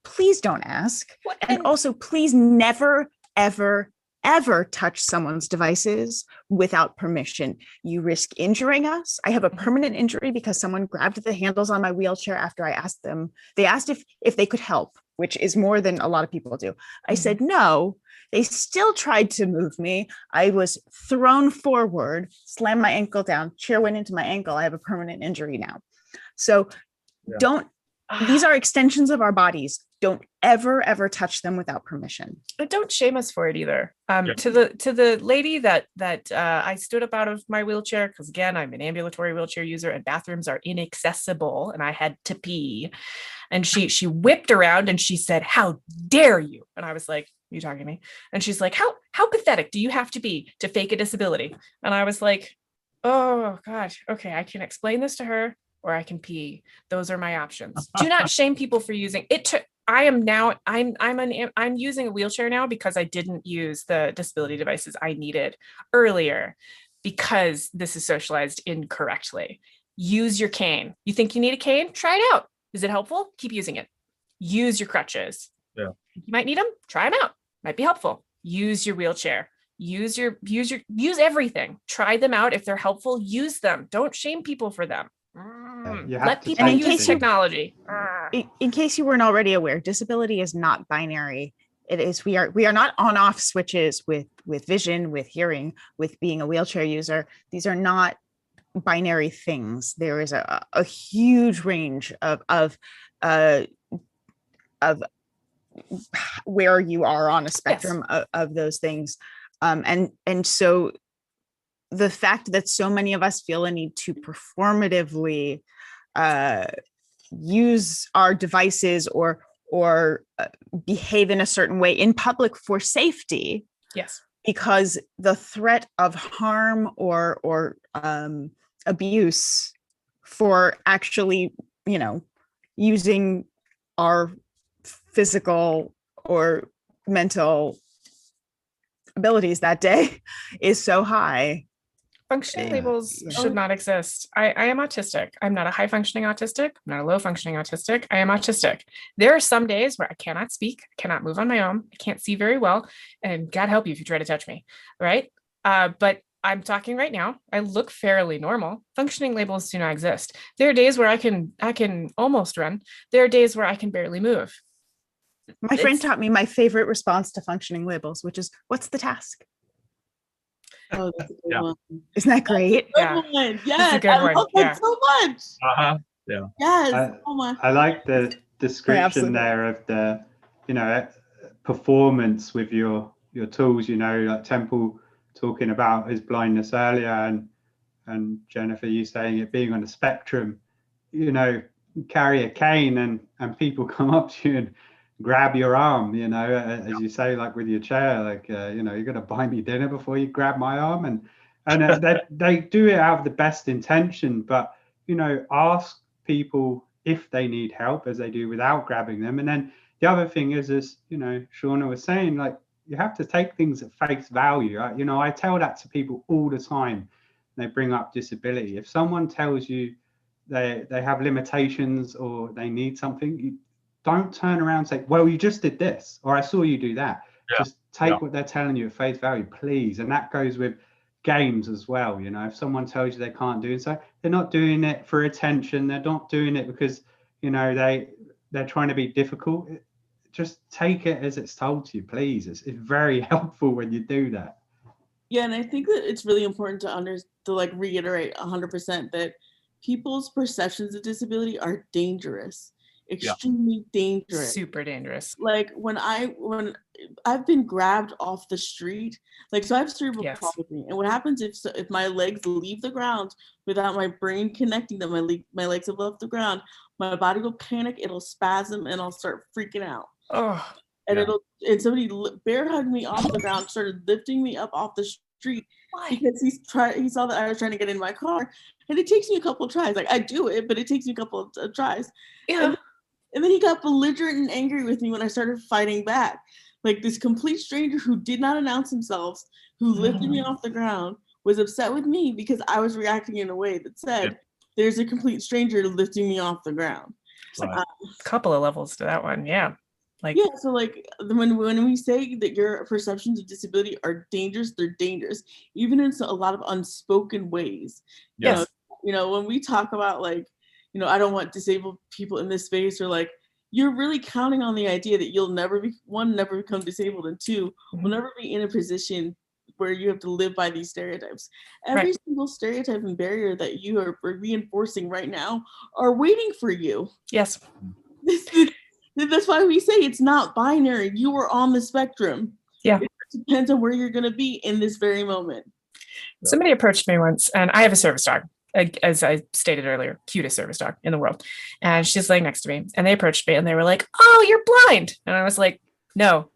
Please don't ask. And also, please never, ever, ever touch someone's devices without permission. You risk injuring us. I have a permanent injury because someone grabbed the handles on my wheelchair after I asked them. They asked if they could help, which is more than a lot of people do. I said no. They still tried to move me. I was thrown forward, slammed my ankle down, chair went into my ankle. I have a permanent injury now. So these are extensions of our bodies. Don't ever touch them without permission. But don't shame us for it either. To the lady that I stood up out of my wheelchair, because again, I'm an ambulatory wheelchair user and bathrooms are inaccessible and I had to pee. And she whipped around and she said, "How dare you?" And I was like, "You talking to me?" And she's like, how pathetic do you have to be to fake a disability?" And I was like, oh gosh, okay, I can explain this to her or I can pee. Those are my options. Do not shame people for using it. I'm using a wheelchair now because I didn't use the disability devices I needed earlier because this is socialized incorrectly. Use your cane. You think you need a cane? Try it out. Is it helpful? Keep using it. Use your crutches. Yeah. You might need them. Try them out. Might be helpful. Use your wheelchair. Use everything. Try them out. If they're helpful, use them. Don't shame people for them. Let people use technology. In case you weren't already aware, disability is not binary. It is, we are not on-off switches with vision, with hearing, with being a wheelchair user. These are not binary things. There is a huge range of where you are on a spectrum of those things. And so the fact that so many of us feel a need to performatively use our devices or behave in a certain way in public for safety, because the threat of harm or abuse for actually, using our physical or mental abilities that day is so high. Functioning labels should not exist. I am autistic. I'm not a high functioning autistic. I'm not a low functioning autistic. I am autistic. There are some days where I cannot speak, cannot move on my own. I can't see very well. And God help you if you try to touch me. Right. But I'm talking right now. I look fairly normal. Functioning labels do not exist. There are days where I can almost run. There are days where I can barely move. My friend taught me my favorite response to functioning labels, which is, "What's the task?" Oh, that's a good one. Isn't that great? Yes, I love that so much. Yeah. Yes. I like the description there of the, performance with your tools. Like Temple talking about his blindness earlier, and Jennifer, you saying it being on a spectrum. Carry a cane and people come up to you and grab your arm, as you say, like with your chair, like you're gonna buy me dinner before you grab my arm, and they do it out of the best intention, but ask people if they need help, as they do, without grabbing them. And then the other thing is Shauna was saying, like, you have to take things at face value. You know, I tell that to people all the time. They bring up disability. If someone tells you they have limitations or they need something, you don't turn around and say, well, you just did this, or I saw you do that. Just take what they're telling you at face value, please. And that goes with games as well. You know, if someone tells you they can't do so, they're not doing it for attention. They're not doing it because, you know, they're trying to be difficult. Just take it as it's told to you, please. It's very helpful when you do that. Yeah, and I think that it's really important to like reiterate 100% that people's perceptions of disability are dangerous, extremely dangerous, super dangerous. Like when I've been grabbed off the street, like, so I have cerebral palsy, and what happens if my legs leave the ground without my brain connecting them, my legs have left the ground, my body will panic, it'll spasm, and I'll start freaking out. Oh, and somebody bear hugged me off the ground, started lifting me up off the street. Why? Because he saw that I was trying to get in my car, and it takes me a couple of tries. Like, I do it, but it takes me a couple of tries. Yeah. And then he got belligerent and angry with me when I started fighting back. Like, this complete stranger who did not announce themselves, who lifted me off the ground, was upset with me because I was reacting in a way that said, there's a complete stranger lifting me off the ground. Like a couple of levels to that one. Yeah. Like, yeah, so like when we say that your perceptions of disability are dangerous, they're dangerous, even in a lot of unspoken ways. Yes. You know, when we talk about, like, you know, I don't want disabled people in this space, or like, you're really counting on the idea that you'll never become disabled, and two, will never be in a position where you have to live by these stereotypes. Every single stereotype and barrier that you are reinforcing right now are waiting for you. Yes. That's why we say it's not binary. You are on the spectrum. Yeah. It depends on where you're going to be in this very moment. Somebody approached me once, and I have a service dog, as I stated earlier, cutest service dog in the world. And she's laying next to me, and they approached me and they were like, "Oh, you're blind." And I was like, "No."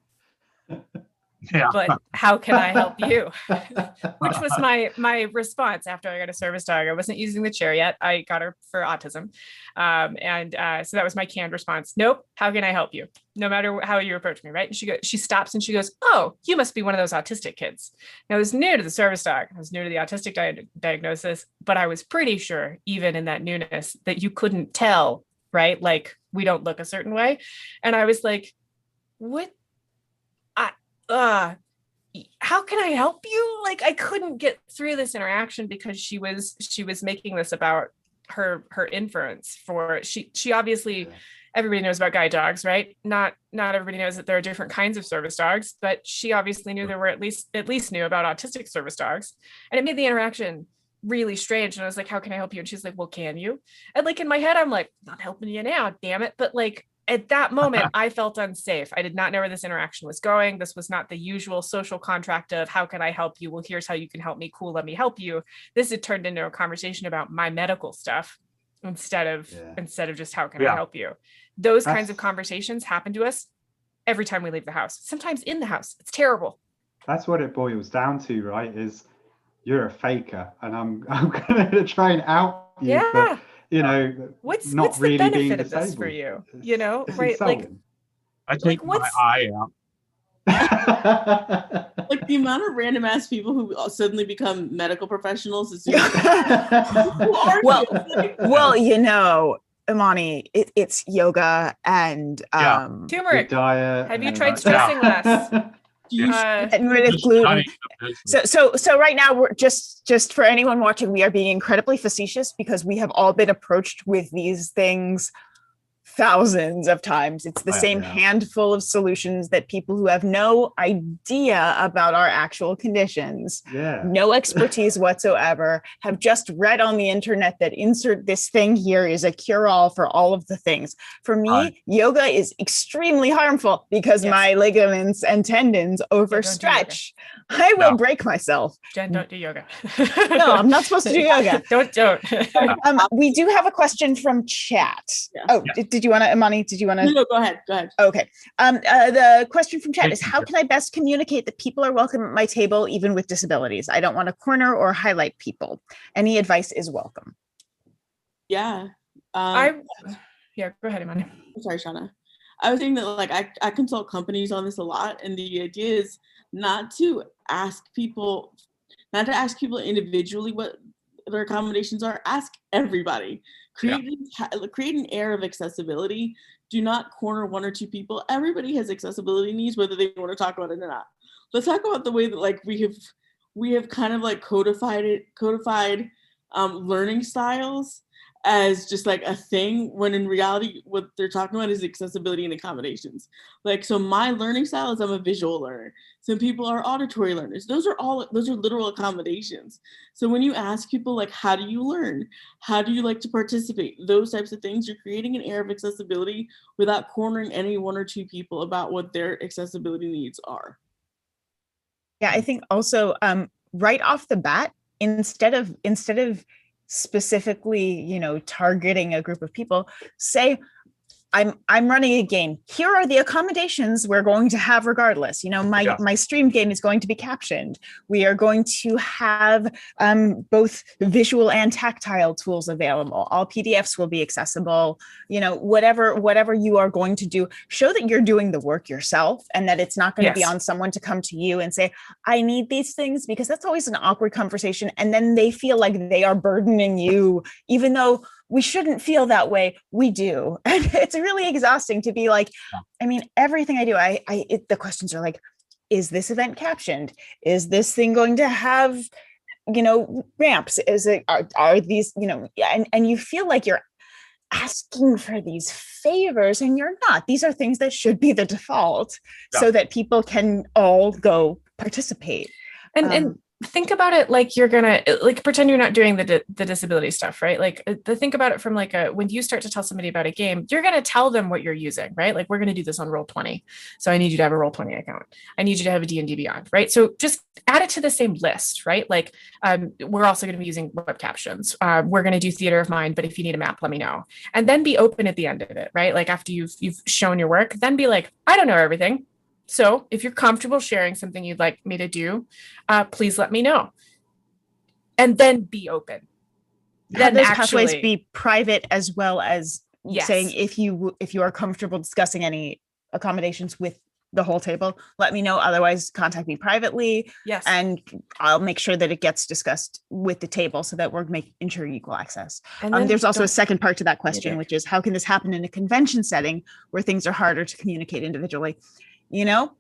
Yeah. But how can I help you? Which was my response after I got a service dog. I wasn't using the chair yet. I got her for autism. So that was my canned response. Nope. How can I help you? No matter how you approach me, right? And she stops and she goes, "Oh, you must be one of those autistic kids." Now, I was new to the service dog. I was new to the autistic diagnosis, but I was pretty sure, even in that newness, that you couldn't tell, right? Like, we don't look a certain way. And I was like, what? How can I help you? Like, I couldn't get through this interaction because she was making this about her inference for she obviously, everybody knows about guide dogs, right? Not everybody knows that there are different kinds of service dogs, but she obviously knew there were at least knew about autistic service dogs. And it made the interaction really strange. And I was like, how can I help you? And she's like, well, can you? And like, in my head, I'm like, not helping you now, damn it. But like, at that moment, I felt unsafe. I did not know where this interaction was going. This was not the usual social contract of, how can I help you? Well, here's how you can help me. Cool, let me help you. This had turned into a conversation about my medical stuff instead of just, how can I help you? Those kinds of conversations happen to us every time we leave the house, sometimes in the house. It's terrible. That's what it boils down to, right? Is you're a faker, and I'm going to try and out you. Yeah. But, you know, what's really the benefit of this for you? You know, right? Insulting. Like, I take my eye out. Like, the amount of random ass people who suddenly become medical professionals is well, you know, Imani, it's yoga and turmeric diet. Have you tried stressing less? And rid of gluten. So right now, we're just for anyone watching, we are being incredibly facetious because we have all been approached with these things thousands of times. It's the same handful of solutions that people who have no idea about our actual conditions, no expertise whatsoever, have just read on the internet that insert this thing here is a cure-all for all of the things. For me, yoga is extremely harmful because my ligaments and tendons overstretch. I will break myself. Jen, don't do yoga. No, I'm not supposed to do yoga. Don't. We do have a question from chat. Did you want to, Imani? Did you want to? No, go ahead. Okay. The question from chat is, how can I best communicate that people are welcome at my table, even with disabilities? I don't want to corner or highlight people. Any advice is welcome. Yeah. Go ahead, Imani. I'm sorry, Shauna. I was saying that like I consult companies on this a lot, and the idea is not to ask people individually what their accommodations are. Ask everybody. Create an air of accessibility. Do not corner one or two people. Everybody has accessibility needs, whether they want to talk about it or not. Let's talk about the way that like we have kind of like codified learning styles as just like a thing, when in reality what they're talking about is accessibility and accommodations. Like, so my learning style is I'm a visual learner. Some people are auditory learners. Those are literal accommodations. So when you ask people like, how do you learn? How do you like to participate? Those types of things, you're creating an air of accessibility without cornering any one or two people about what their accessibility needs are. Yeah, I think also right off the bat, instead of specifically, targeting a group of people, say, I'm running a game. Here are the accommodations we're going to have regardless. My stream game is going to be captioned. We are going to have both visual and tactile tools available. All PDFs will be accessible. Whatever you are going to do, show that you're doing the work yourself, and that it's not going to be on someone to come to you and say, I need these things, because that's always an awkward conversation. And then they feel like they are burdening you, even though we shouldn't feel that way. We do. And it's really exhausting to be like, everything I do, the questions are like, is this event captioned? Is this thing going to have, ramps? Are these, and you feel like you're asking for these favors, and you're not. These are things that should be the default so that people can all go participate. And think about it like you're gonna like pretend you're not doing the disability stuff, right? Like think about it from like when you start to tell somebody about a game, you're gonna tell them what you're using, right? Like, we're gonna do this on Roll20, so I need you to have a Roll20 account. I need you to have a D&D Beyond, right? So just add it to the same list, right? Like we're also gonna be using web captions. We're gonna do theater of mind, but if you need a map, let me know. And then be open at the end of it, right? Like after you've shown your work, then be like, I don't know everything. So if you're comfortable sharing something you'd like me to do, please let me know. And then be open. Then those pathways be private, as well as saying, if you are comfortable discussing any accommodations with the whole table, let me know. Otherwise, contact me privately. Yes. And I'll make sure that it gets discussed with the table, so that we're making sure equal access. And there's also a second part to that question, which is, how can this happen in a convention setting where things are harder to communicate individually?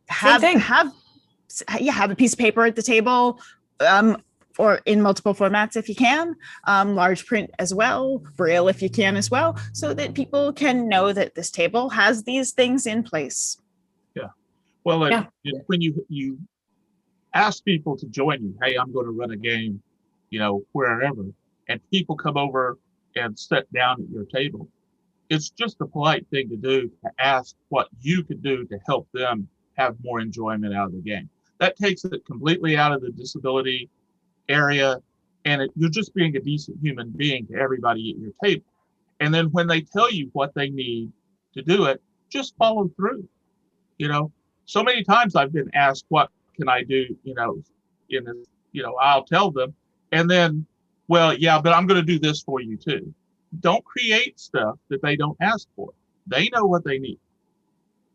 Have a piece of paper at the table, or in multiple formats if you can, large print as well, Braille if you can as well, so that people can know that this table has these things in place. Yeah. Well, when you ask people to join you, hey, I'm going to run a game, wherever, and people come over and sit down at your table, it's just a polite thing to do to ask what you could do to help them have more enjoyment out of the game. That takes it completely out of the disability area, and you're just being a decent human being to everybody at your table. And then when they tell you what they need to do it, just follow through. So many times I've been asked, what can I do, in this, I'll tell them, and then, well, yeah, but I'm going to do this for you too. Don't create stuff that they don't ask for. They know what they need.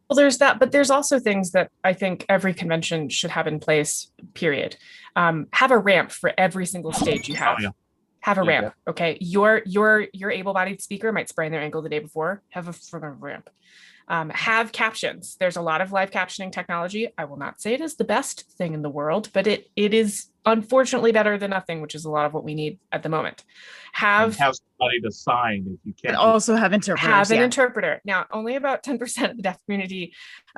Well, there's that, but there's also things that I think every convention should have in place, period. Have a ramp for every single stage you have. Have a ramp, okay? Your able-bodied speaker might sprain their ankle the day before. Have a ramp. Have captions. There's a lot of live captioning technology. I will not say it is the best thing in the world, but it is unfortunately better than nothing, which is a lot of what we need at the moment. Have somebody to sign if you can. And also have interpreters. Have an interpreter. Now, only about 10% of the deaf community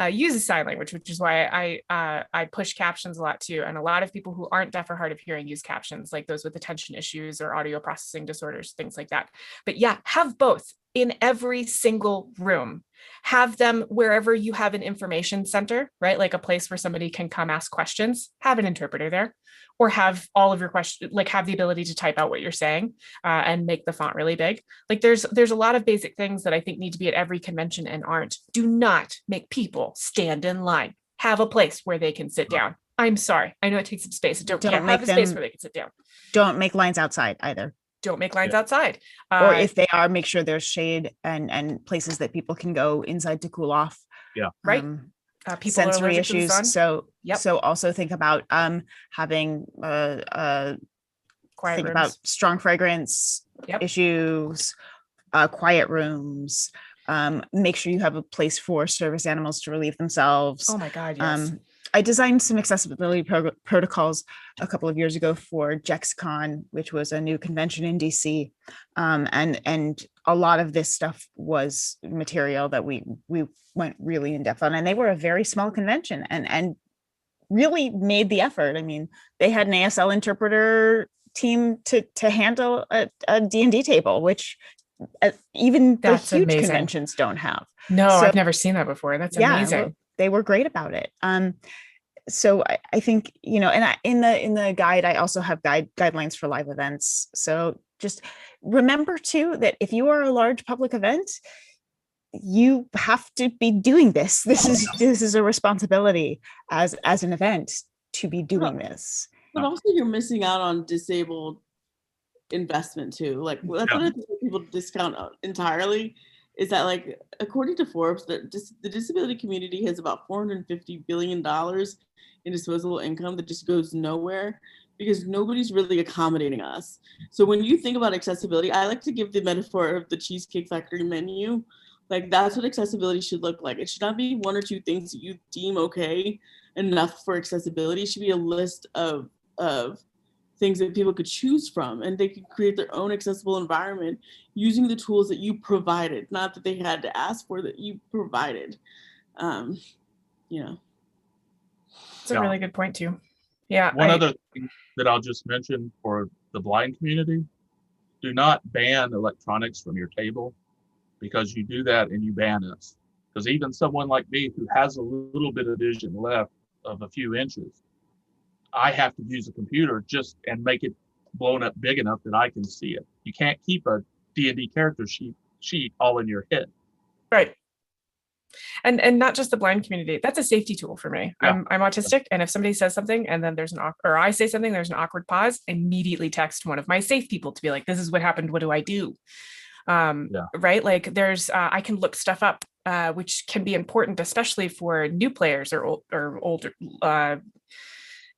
uses sign language, which is why I push captions a lot too. And a lot of people who aren't deaf or hard of hearing use captions, like those with attention issues or audio processing disorders, things like that. But yeah, have both in every single room. Have them wherever you have an information center, right? Like a place where somebody can come ask questions, have an interpreter there, or have all of your questions, like have the ability to type out what you're saying and make the font really big. Like there's a lot of basic things that I think need to be at every convention and aren't. Do not make people stand in line. Have a place where they can sit down. I'm sorry. I know it takes up space. Don't have a space where they can sit down. Don't make lines outside either. don't make lines outside. Or if they are, make sure there's shade and places that people can go inside to cool off. Yeah. Right. People sensory are allergic to the issues. sun. So also think about having Quiet think rooms. about strong fragrance issues, quiet rooms. Make sure you have a place for service animals to relieve themselves. Oh my God, yes. I designed some accessibility protocols a couple of years ago for XIII, which was a new convention in DC. And a lot of this stuff was material that we went really in depth on, and they were a very small convention and really made the effort. I mean, they had an ASL interpreter team to handle a D&D table, which even That's the huge amazing. Conventions don't have. No, I've never seen that before. That's amazing. They were great about it. So I think, and in the guide, I also have guidelines for live events. So just remember too, that if you are a large public event, you have to be doing this. This is a responsibility as an event to be doing this. But also you're missing out on disabled investment too. Like that's what I think people discount entirely. Is that, like, according to Forbes, the disability community has about $450 billion in disposable income that just goes nowhere because nobody's really accommodating us. So when you think about accessibility, I like to give the metaphor of the Cheesecake Factory menu. Like, that's what accessibility should look like. It should not be one or two things that you deem okay enough for accessibility. It should be a list of things that people could choose from, and they could create their own accessible environment using the tools that you provided, not that they had to ask for, that you provided. It's a really good point too. Yeah. One other thing that I'll just mention for the blind community, do not ban electronics from your table, because you do that and you ban us. Because even someone like me who has a little bit of vision left of a few inches, I have to use a computer and make it blown up big enough that I can see it. You can't keep a D&D character sheet all in your head. Right. And not just the blind community. That's a safety tool for me. Yeah. I'm autistic, and if somebody says something and then or I say something, there's an awkward pause, immediately text one of my safe people to be like, this is what happened. What do I do? Right. Like there's, I can look stuff up, which can be important, especially for new players or older,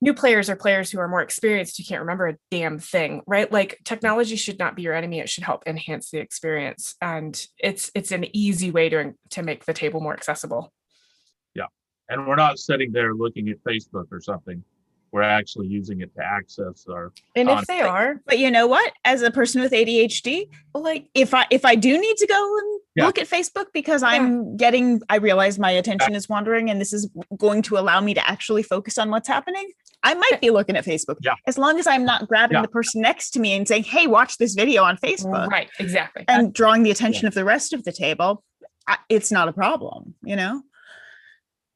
new players or players who are more experienced, who can't remember a damn thing, right? Like technology should not be your enemy. It should help enhance the experience. And it's an easy way to make the table more accessible. Yeah. And we're not sitting there looking at Facebook or something. We're actually using it to access our content. If they are, but you know what, as a person with ADHD, like if I do need to go and look at Facebook because I realize my attention is wandering, and this is going to allow me to actually focus on what's happening, I might be looking at Facebook. As long as I'm not grabbing the person next to me and saying, hey, watch this video on Facebook. Right, exactly. And drawing the attention of the rest of the table, it's not a problem,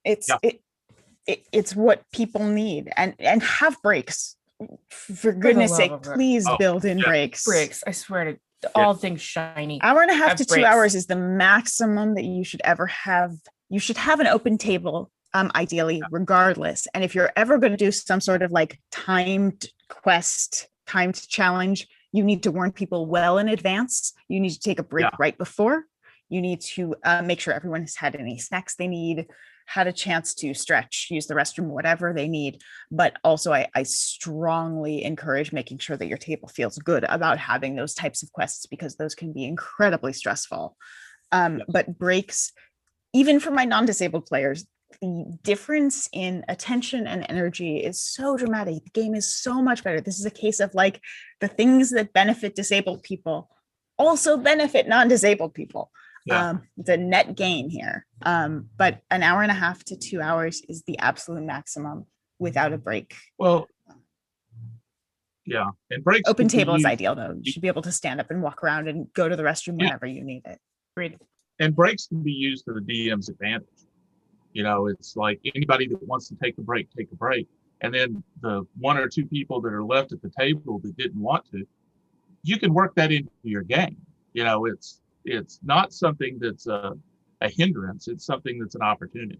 It's what people need, and have breaks. For goodness sake, please build in breaks. Breaks. I swear to all things shiny. Hour and a half to 2 hours is the maximum that you should ever have. You should have an open table, ideally, regardless. And if you're ever going to do some sort of like timed quest, timed challenge, you need to warn people well in advance. You need to take a break right before. You need to make sure everyone has had any snacks they need, had a chance to stretch, use the restroom, whatever they need. But also I strongly encourage making sure that your table feels good about having those types of quests, because those can be incredibly stressful. But breaks, even for my non-disabled players, the difference in attention and energy is so dramatic. The game is so much better. This is a case of like the things that benefit disabled people also benefit non-disabled people. The net gain here. But an hour and a half to 2 hours is the absolute maximum without a break. Well, and breaks. Open table is ideal though. You should be able to stand up and walk around and go to the restroom whenever you need it. Agreed. And breaks can be used to the DM's advantage. It's like anybody that wants to take a break, take a break. And then the one or two people that are left at the table that didn't want to, you can work that into your game. It's not something that's a hindrance. It's something that's an opportunity.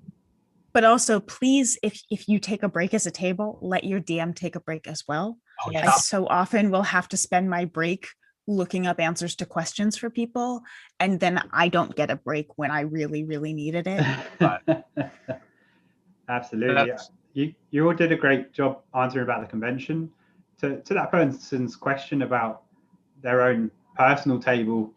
But also, please, if you take a break as a table, let your DM take a break as well. I so often will have to spend my break looking up answers to questions for people, and then I don't get a break when I really, really needed it. Absolutely. You all did a great job answering about the convention. To that person's question about their own personal table,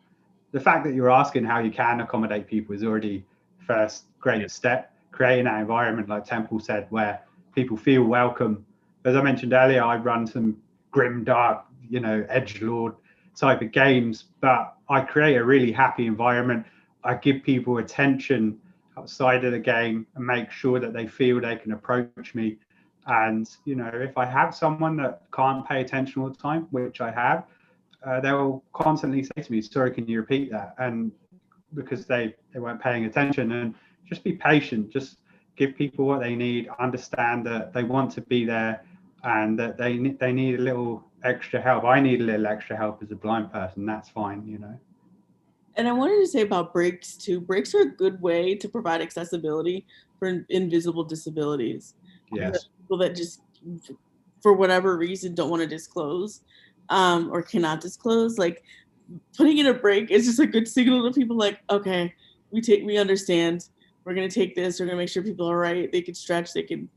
the fact that you're asking how you can accommodate people is already first great step. Creating that environment, like Temple said, where people feel welcome. As I mentioned earlier, I run some grim, dark, edgelord type of games, but I create a really happy environment. I give people attention outside of the game and make sure that they feel they can approach me. And if I have someone that can't pay attention all the time, which I have, they'll constantly say to me, sorry, can you repeat that? And because they weren't paying attention. And just be patient, just give people what they need, understand that they want to be there and that they need a little extra help. I need a little extra help as a blind person. That's fine. And I wanted to say about breaks too. Breaks are a good way to provide accessibility for invisible disabilities. Yes. People that just, for whatever reason, don't want to disclose or cannot disclose. Like putting in a break is just a good signal to people. Like, okay, we understand. We're gonna take this. We're gonna make sure people are right. They can stretch. They can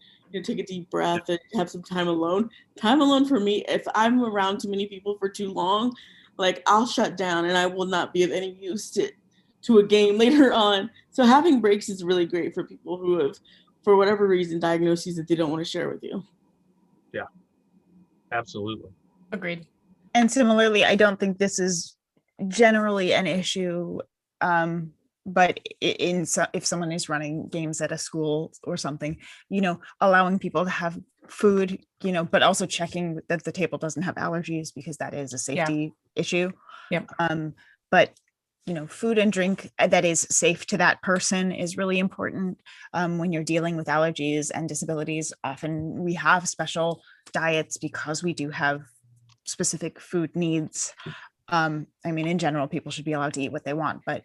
take a deep breath and have some time alone. Time alone for me. If I'm around too many people for too long, like I'll shut down and I will not be of any use to a game later on. So having breaks is really great for people who have, for whatever reason, diagnoses that they don't want to share with you. Yeah, absolutely. Agreed. And similarly, I don't think this is generally an issue, but if someone is running games at a school or something, allowing people to have food, but also checking that the table doesn't have allergies, because that is a safety issue. Yep. But food and drink that is safe to that person is really important. When you're dealing with allergies and disabilities, often we have special diets because we do have specific food needs. In general, people should be allowed to eat what they want, but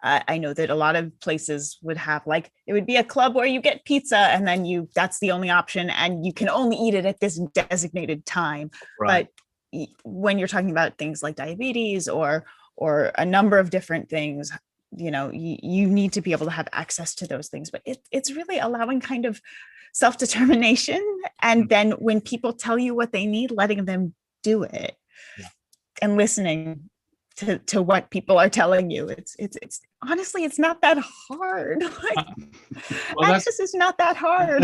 I know that a lot of places would have, like, it would be a club where you get pizza and then that's the only option and you can only eat it at this designated time. Right. But when you're talking about things like diabetes or a number of different things, you need to be able to have access to those things. But it's really allowing kind of self-determination, and then when people tell you what they need, letting them do it. And listening to what people are telling you. It's honestly, it's not that hard. Access is not that hard.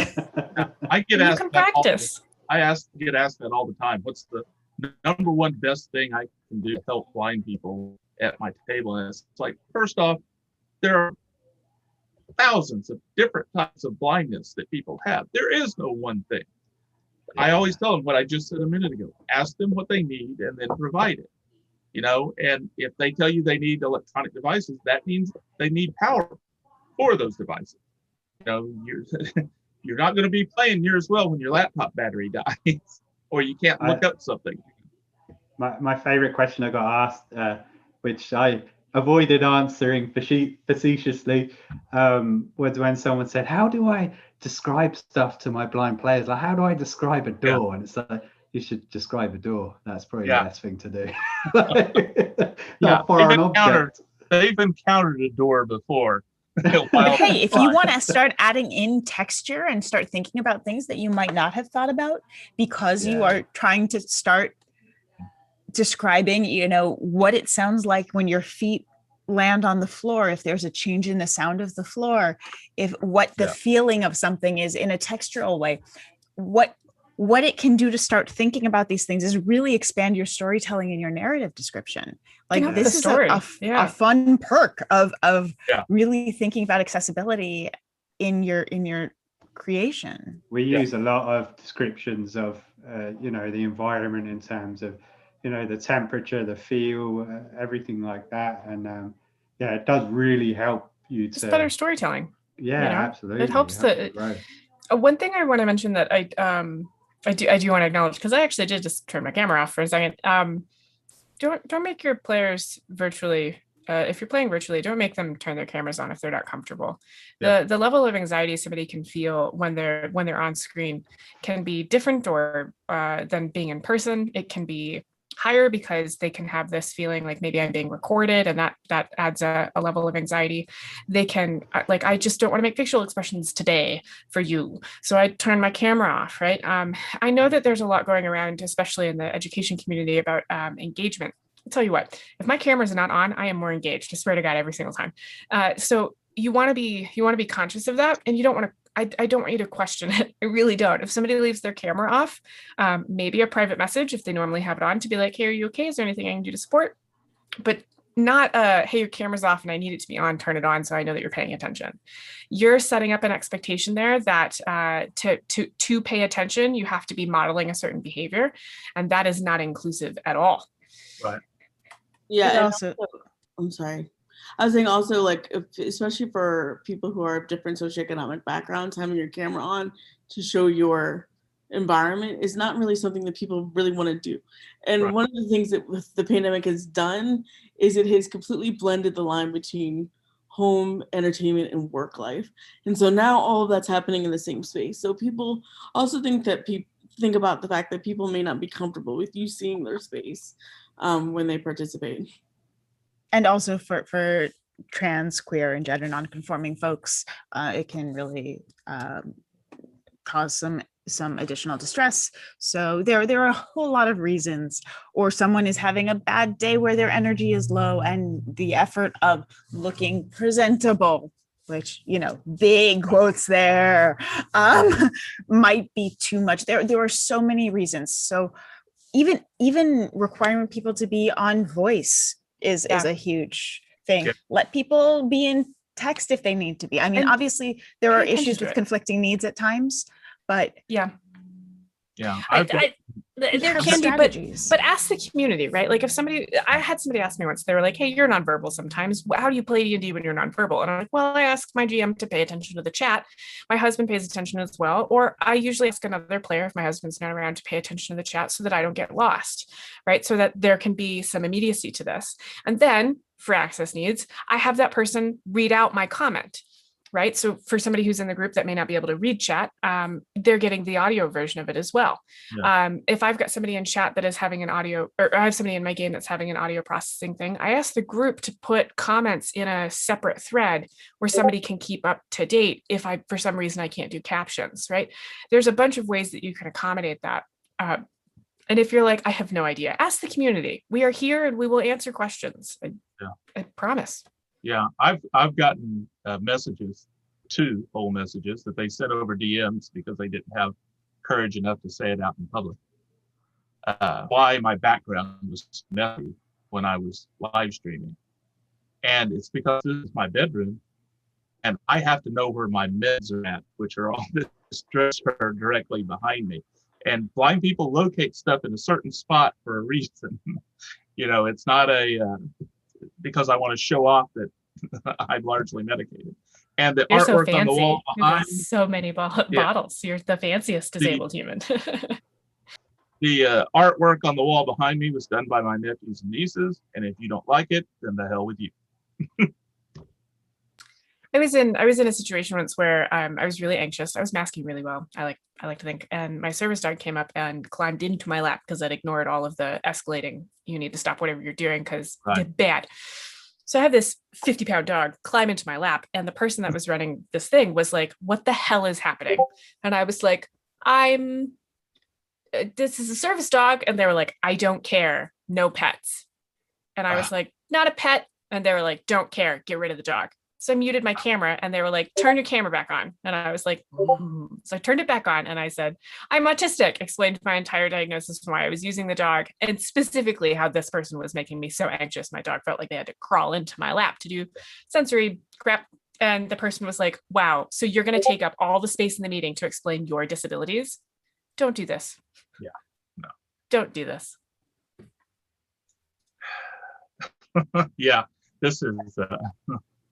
I get asked. You can practice. Get asked that all the time. What's the number one best thing I can do to help blind people at my table? And it's like, first off, there are thousands of different types of blindness that people have. There is no one thing. I always tell them what I just said a minute ago. Ask them what they need and then provide it. And if they tell you they need electronic devices, that means they need power for those devices. You're not going to be playing near as well when your laptop battery dies or you can't look up something. My favorite question I got asked, which I avoided answering facetiously, was when someone said, how do I describe stuff to my blind players? Like, how do I describe a door? And it's like, you should describe a door. That's probably the best thing to do. Not for an object. They've encountered a door before. Hey, if you want to start adding in texture and start thinking about things that you might not have thought about because you are trying to start describing, what it sounds like when your feet land on the floor, if there's a change in the sound of the floor, what the feeling of something is in a textural way, what it can do to start thinking about these things is really expand your storytelling and your narrative description. Like, this is a fun perk of really thinking about accessibility in your creation. We use a lot of descriptions of the environment in terms of the temperature, the feel, everything like that, and it does really help you to better storytelling. Absolutely, it helps one thing I want to mention that I do want to acknowledge, because I actually did just turn my camera off for a second. Don't make your players virtually. If you're playing virtually, don't make them turn their cameras on if they're not comfortable. The level of anxiety somebody can feel when they're on screen can be different or than being in person. It can be higher because they can have this feeling like maybe I'm being recorded, and that adds a level of anxiety. They can like, I just don't want to make facial expressions today for you, so I turn my camera off, right? I know that there's a lot going around, especially in the education community, about engagement. I'll tell you what, if my camera's not on, I am more engaged, I swear to God, every single time. So you want to be conscious of that, and you don't want to, I don't want you to question it. I really don't. If somebody leaves their camera off, maybe a private message if they normally have it on to be like, hey, are you okay? Is there anything I can do to support? But not hey, your camera's off and I need it to be on, turn it on so I know that you're paying attention. You're setting up an expectation there that to pay attention, you have to be modeling a certain behavior, and that is not inclusive at all. Right. Yeah. It And also- I'm sorry. I was saying also, like, especially for people who are of different socioeconomic backgrounds, having your camera on to show your environment is not really something that people really want to do. And Right. one of the things that the pandemic has done is it has completely blended the line between home, entertainment, and work life. And so now all of that's happening in the same space. So people also think that think about the fact that people may not be comfortable with you seeing their space when they participate. And also for trans, queer, and gender nonconforming folks, it can really cause some additional distress. So there are a whole lot of reasons. Or someone is having a bad day where their energy is low, and the effort of looking presentable, which, you know, big quotes there, might be too much. There are so many reasons. So even requiring people to be on voice is a huge thing. Yeah. Let people be in text if they need to be. I mean, And obviously there are pay attention issues to with it. conflicting needs at times, but Yeah. Yeah. There have can be, strategies. but ask the community, right? Like if I had somebody ask me once, they were like, hey, you're nonverbal sometimes. How do you play D&D when you're nonverbal? And I'm like, well, I asked my GM to pay attention to the chat. My husband pays attention as well. Or I usually ask another player if my husband's not around to pay attention to the chat so that I don't get lost, right? So that there can be some immediacy to this. And then for access needs, I have that person read out my comment. Right. So for somebody who's in the group that may not be able to read chat, they're getting the audio version of it as well. Yeah. If I've got somebody in chat that is having an audio, or I have somebody in my game that's having an audio processing thing, I ask the group to put comments in a separate thread where somebody can keep up to date if for some reason I can't do captions, right? There's a bunch of ways that you can accommodate that. And if you're like, I have no idea, ask the community. We are here and we will answer questions. I promise. Yeah, I've gotten messages, 2 whole messages that they sent over DMs because they didn't have courage enough to say it out in public. Why my background was messy when I was live streaming. And it's because this is my bedroom and I have to know where my meds are at, which are all this dresser directly behind me. And blind people locate stuff in a certain spot for a reason. You know, it's not because I want to show off that I'm largely medicated. And the You're so artwork fancy. on the wall You've got behind so many bottles. You're the fanciest disabled human. the artwork on the wall behind me was done by my nephews and nieces. And if you don't like it, then the hell with you. I was in a situation once where I was really anxious. I was masking really well. I like to think. And my service dog came up and climbed into my lap because I'd ignored all of the escalating. You need to stop whatever you're doing because it's bad. So I have this 50-pound dog climb into my lap, and the person that was running this thing was like, "What the hell is happening?" And I was like, "This is a service dog," and they were like, "I don't care, no pets." And I was like, "Not a pet," and they were like, "Don't care, get rid of the dog." So I muted my camera and they were like, "Turn your camera back on." And I was like, So I turned it back on and I said, "I'm autistic," explained my entire diagnosis and why I was using the dog, and specifically how this person was making me so anxious. My dog felt like they had to crawl into my lap to do sensory crap. And the person was like, "Wow, so you're going to take up all the space in the meeting to explain your disabilities? Don't do this." Yeah, no. Don't do this. Yeah, this is...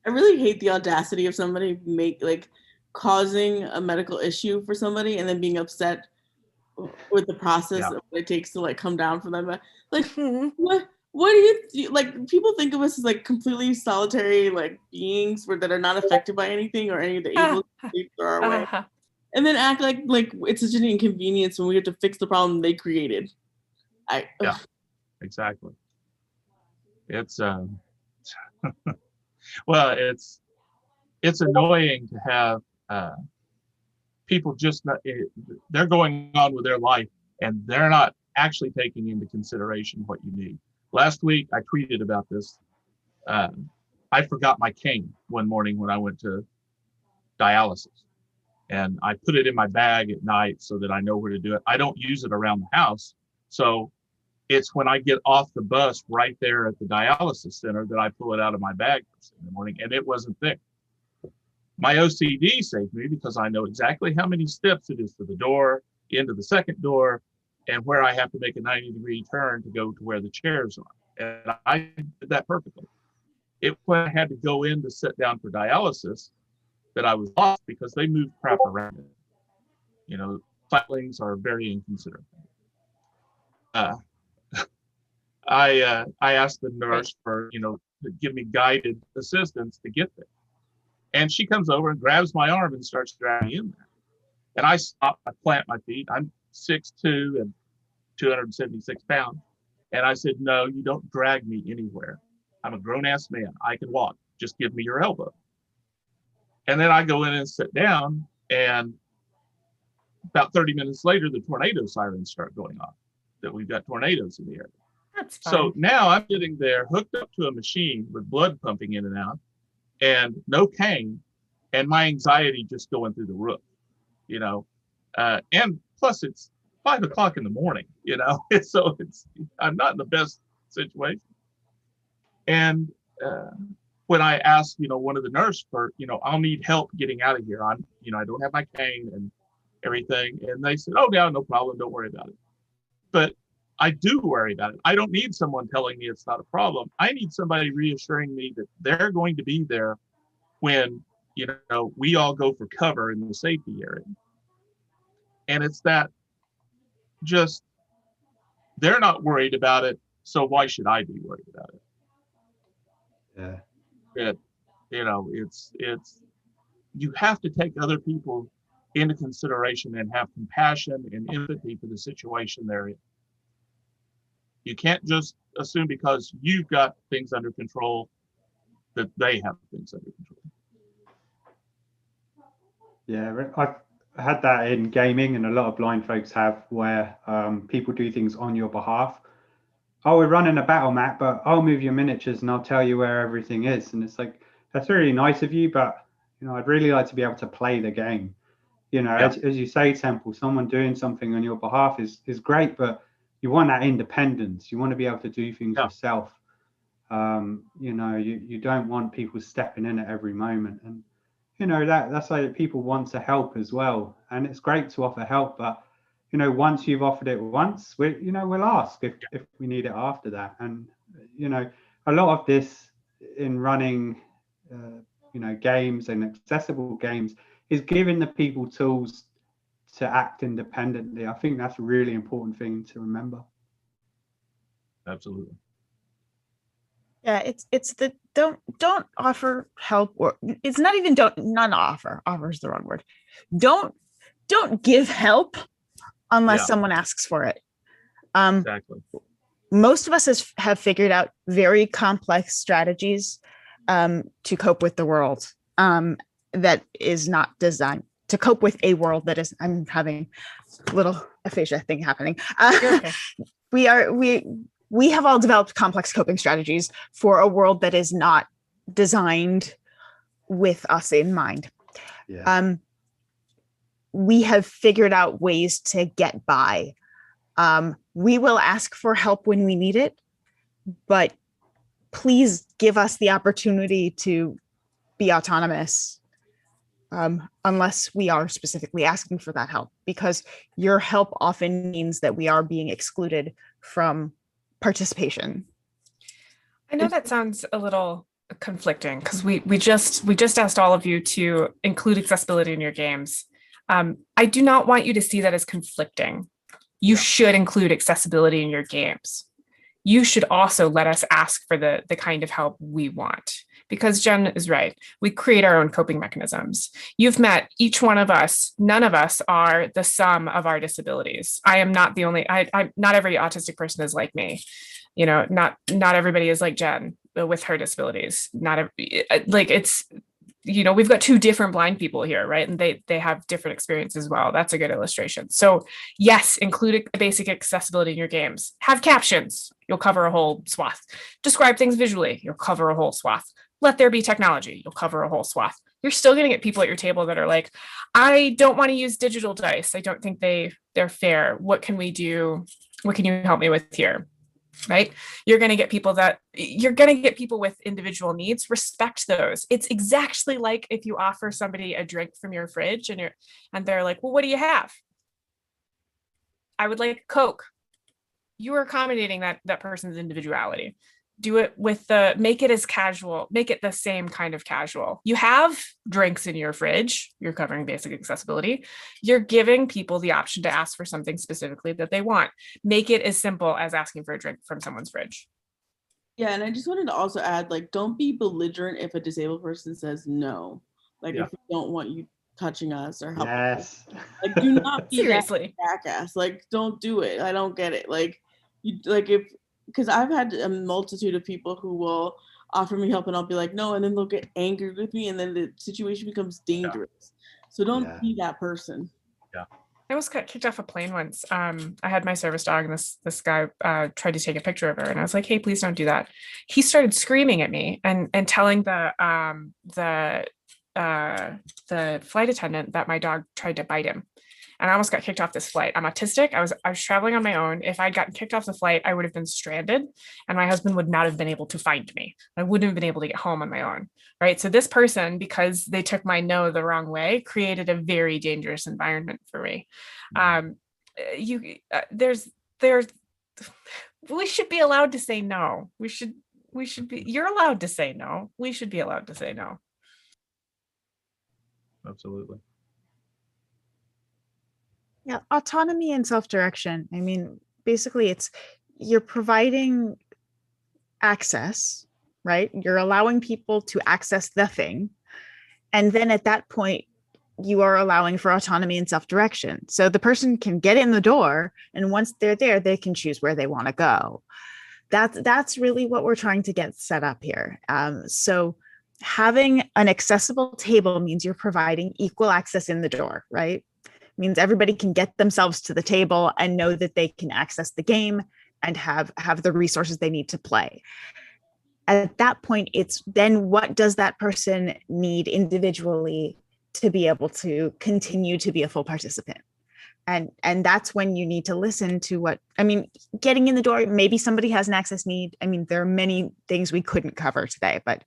I really hate the audacity of somebody causing a medical issue for somebody and then being upset with the process of what it takes to come down from them. Like, what do you like? People think of us as completely solitary beings that are not affected by anything or any of the evil things throw our way, and then act like it's such an inconvenience when we have to fix the problem they created. exactly. It's well, it's annoying to have people just not, they're going on with their life and they're not actually taking into consideration what you need. Last week I tweeted about this. I forgot my cane one morning when I went to dialysis, and I put it in my bag at night so that I know where to do it. I don't use it around the house, so it's when I get off the bus right there at the dialysis center that I pull it out of my bag in the morning, and it wasn't there. My OCD saved me because I know exactly how many steps it is to the door, into the second door, and where I have to make a 90-degree turn to go to where the chairs are. And I did that perfectly. It when I had to go in to sit down for dialysis that I was lost because they moved crap around it. You know, cyclings are very inconsiderate. I asked the nurse for, to give me guided assistance to get there. And she comes over and grabs my arm and starts dragging me in there. And I stop, I plant my feet. I'm 6'2" and 276 pounds. And I said, no, you don't drag me anywhere. I'm a grown-ass man. I can walk. Just give me your elbow. And then I go in and sit down, and about 30 minutes later, the tornado sirens start going off, that we've got tornadoes in the area. That's fun. So now I'm sitting there hooked up to a machine with blood pumping in and out and no cane, and my anxiety just going through the roof, and plus it's 5 o'clock in the morning, so I'm not in the best situation. And when I asked, one of the nurse for, I'll need help getting out of here. I don't have my cane and everything. And they said, oh, yeah, no problem. Don't worry about it. But I do worry about it. I don't need someone telling me it's not a problem. I need somebody reassuring me that they're going to be there when, we all go for cover in the safety area. And it's that just, they're not worried about it. So why should I be worried about it? Yeah. It's you have to take other people into consideration and have compassion and empathy for the situation they're in. You can't just assume because you've got things under control that they have things under control. Yeah, I've had that in gaming, and a lot of blind folks have, where people do things on your behalf. Oh, we're running a battle map, but I'll move your miniatures and I'll tell you where everything is. And it's like, that's really nice of you, but I'd really like to be able to play the game. As you say, Temple, someone doing something on your behalf is great, but you want that independence. You want to be able to do things yourself. You don't want people stepping in at every moment. And that's like people want to help as well. And it's great to offer help, but once you've offered it once, we'll ask if we need it after that. And a lot of this in running games and accessible games is giving the people tools to act independently. I think that's a really important thing to remember. Absolutely. Yeah, it's the don't offer help, or it's not even not offer is the wrong word. Don't give help unless someone asks for it. Exactly. Most of us have figured out very complex strategies to cope with the world that is not designed to cope with a world that is. I'm having a little aphasia thing happening. Okay. We have all developed complex coping strategies for a world that is not designed with us in mind. Yeah. We have figured out ways to get by. We will ask for help when we need it, but please give us the opportunity to be autonomous, unless we are specifically asking for that help, because your help often means that we are being excluded from participation. I know that sounds a little conflicting, because we just asked all of you to include accessibility in your games. I do not want you to see that as conflicting. You should include accessibility in your games. You should also let us ask for the kind of help we want, because Jen is right. We create our own coping mechanisms. You've met each one of us. None of us are the sum of our disabilities. I am not the only, not every autistic person is like me. Not everybody is like Jen with her disabilities. Not every, like it's, we've got two different blind people here, right? And they have different experience as well. That's a good illustration. So yes, include a basic accessibility in your games. Have captions. You'll cover a whole swath. Describe things visually. You'll cover a whole swath. Let there be technology. You'll cover a whole swath. You're still going to get people at your table that are like, I don't want to use digital dice. I don't think they're fair. What can we do? What can you help me with here? Right? You're going to get people with individual needs. Respect those. It's exactly like if you offer somebody a drink from your fridge and they're like, well, what do you have? I would like Coke. You are accommodating that person's individuality. Do it with make it as casual, make it the same kind of casual. You have drinks in your fridge, you're covering basic accessibility. You're giving people the option to ask for something specifically that they want. Make it as simple as asking for a drink from someone's fridge. Yeah, and I just wanted to also add, like, don't be belligerent if a disabled person says no. Like, if we don't want you touching us or helping us. Like, do not be seriously that jackass. Like, don't do it. I don't get it. Like, because I've had a multitude of people who will offer me help and I'll be like, no, and then they'll get angry with me and then the situation becomes dangerous. Yeah. So don't be that person. Yeah. I almost got kicked off a plane once. I had my service dog and this guy tried to take a picture of her and I was like, hey, please don't do that. He started screaming at me and telling the flight attendant that my dog tried to bite him. And I almost got kicked off this flight. I'm autistic. I was traveling on my own. If I'd gotten kicked off the flight, I would have been stranded and my husband would not have been able to find me. I wouldn't have been able to get home on my own, right? So this person, because they took my no the wrong way, created a very dangerous environment for me. We should be allowed to say no. You're allowed to say no. We should be allowed to say no. Absolutely. Yeah, autonomy and self-direction. I mean, basically you're providing access, right? You're allowing people to access the thing. And then at that point, you are allowing for autonomy and self-direction. So the person can get in the door and once they're there, they can choose where they want to go. That's really what we're trying to get set up here. So having an accessible table means you're providing equal access in the door, right? Means everybody can get themselves to the table and know that they can access the game and have the resources they need to play. At that point, it's then what does that person need individually to be able to continue to be a full participant? And that's when you need to listen to getting in the door, maybe somebody has an access need. I mean, there are many things we couldn't cover today, but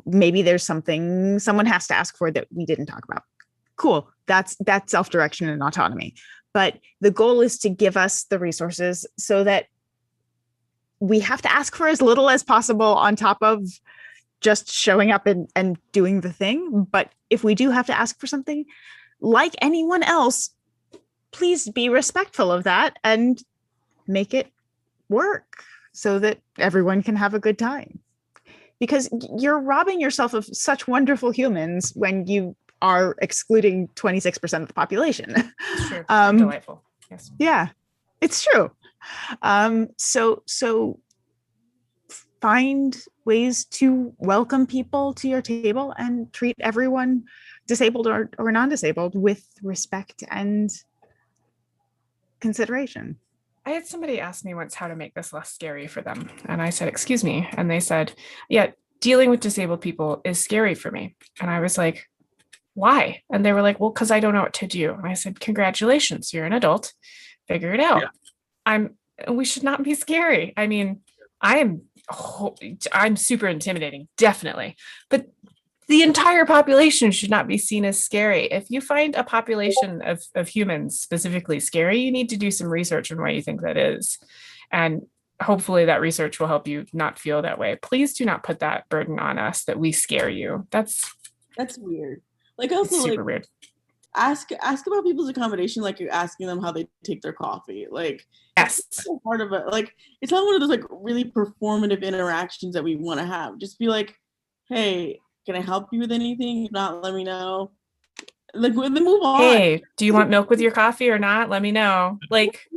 maybe there's something someone has to ask for that we didn't talk about. Cool. That's self-direction and autonomy. But the goal is to give us the resources so that we have to ask for as little as possible on top of just showing up and doing the thing. But if we do have to ask for something, like anyone else, please be respectful of that and make it work so that everyone can have a good time. Because you're robbing yourself of such wonderful humans when you are excluding 26% of the population. It's true. Delightful. Yes. Yeah, it's true. So find ways to welcome people to your table and treat everyone, disabled or non-disabled, with respect and consideration. I had somebody ask me once how to make this less scary for them. And I said, excuse me. And they said, yeah, dealing with disabled people is scary for me. And I was like, why? And they were like, well, because I don't know what to do. And I said, congratulations, you're an adult. Figure it out. Yeah. We should not be scary. I mean, I'm super intimidating, definitely. But the entire population should not be seen as scary. If you find a population of humans specifically scary, you need to do some research on why you think that is. And hopefully that research will help you not feel that way. Please do not put that burden on us that we scare you. That's weird. Like, also, super weird. Ask about people's accommodation like you're asking them how they take their coffee. Like, yes, part of it. Like, it's not one of those like really performative interactions that we want to have. Just be like, hey, can I help you with anything? If not, let me know. Like, then move on. Hey, do you want milk with your coffee or not? Let me know. Like,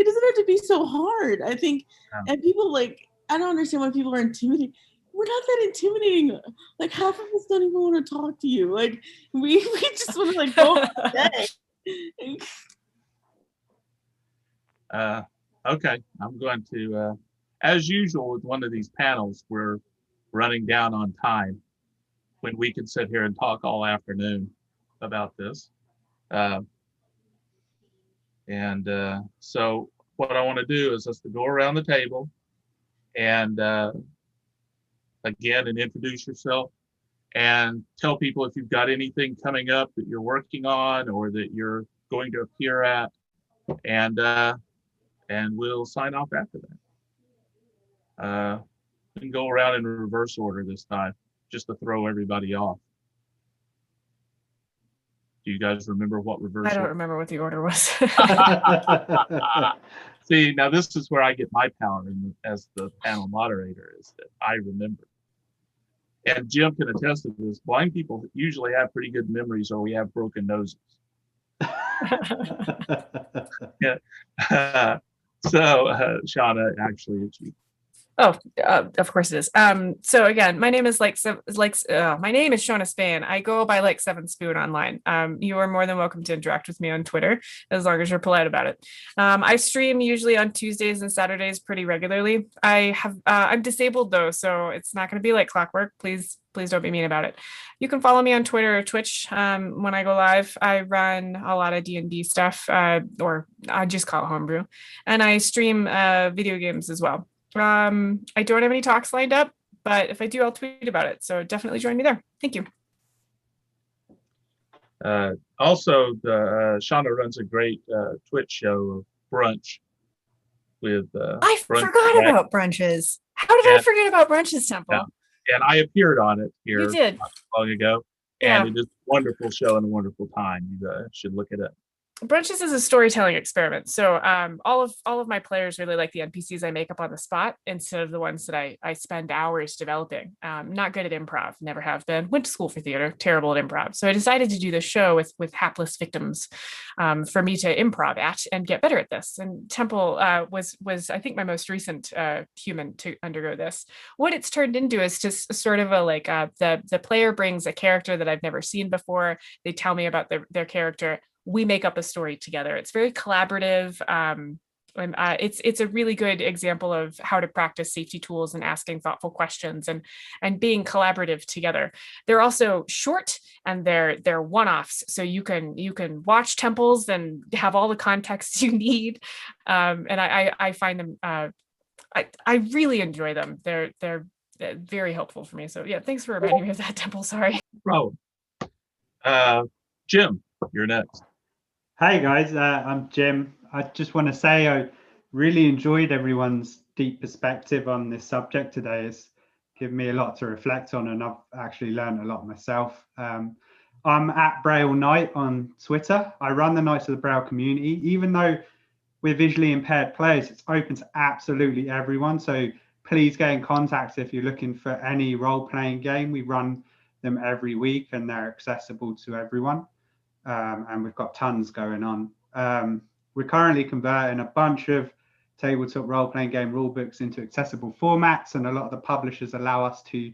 it doesn't have to be so hard. I think, Yeah. and people like, I don't understand why people are intimidated. We're not that intimidating. Like half of us don't even want to talk to you. Like we just want to like go on our day. Okay, I'm going to, as usual with one of these panels, we're running down on time when we can sit here and talk all afternoon about this. So what I want to do is just to go around the table and again, and introduce yourself and tell people if you've got anything coming up that you're working on or that you're going to appear at, and we'll sign off after that. We can go around in reverse order this time, just to throw everybody off. Do you guys remember what reverse I don't order? remember what the order was. See, now this is where I get my power as the panel moderator, is that I remember. And Jim can attest to this. Blind people usually have pretty good memories, or we have broken noses. Yeah. So, Shauna, actually, it's you. Oh, of course it is. So again, my name is my name is Shona Spain. I go by like 7 Spoon online. You are more than welcome to interact with me on Twitter as long as you're polite about it. I stream usually on Tuesdays and Saturdays pretty regularly. I'm disabled though, so it's not going to be like clockwork. Please don't be mean about it. You can follow me on Twitter or Twitch. When I go live, I run a lot of D&D stuff, or I just call it homebrew, and I stream video games as well. I don't have any talks lined up, but if I do, I'll tweet about it. So definitely join me there. Thank you. Also, Shauna runs a great Twitch show, Brunch, with I forgot about brunches. How did I forget about brunches, Temple? And I appeared on it here You did. not long ago, and it is a wonderful show and a wonderful time. You should look it up. Brunches is a storytelling experiment. So all of my players really like the NPCs I make up on the spot instead of the ones that I spend hours developing. Not good at improv, never have been. Went to school for theater, terrible at improv. So I decided to do this show with hapless victims for me to improv at and get better at this. And Temple was I think my most recent human to undergo this. What it's turned into is just sort of the player brings a character that I've never seen before. They tell me about their character. We make up a story together. It's very collaborative. And it's a really good example of how to practice safety tools and asking thoughtful questions and being collaborative together. They're also short and they're one-offs, so you can watch Temples and have all the context you need. And I find them I really enjoy them. They're very helpful for me. So yeah, thanks for reminding me of that, Temple. Sorry. No problem. Jim, you're next. Hey guys, I'm Jim. I just want to say I really enjoyed everyone's deep perspective on this subject today. It's given me a lot to reflect on, and I've actually learned a lot myself. I'm at Braille Knight on Twitter. I run the Knights of the Braille community. Even though we're visually impaired players, it's open to absolutely everyone. So please get in contact if you're looking for any role-playing game. We run them every week and they're accessible to everyone. And we've got tons going on. We're currently converting a bunch of tabletop role-playing game rulebooks into accessible formats, and a lot of the publishers allow us to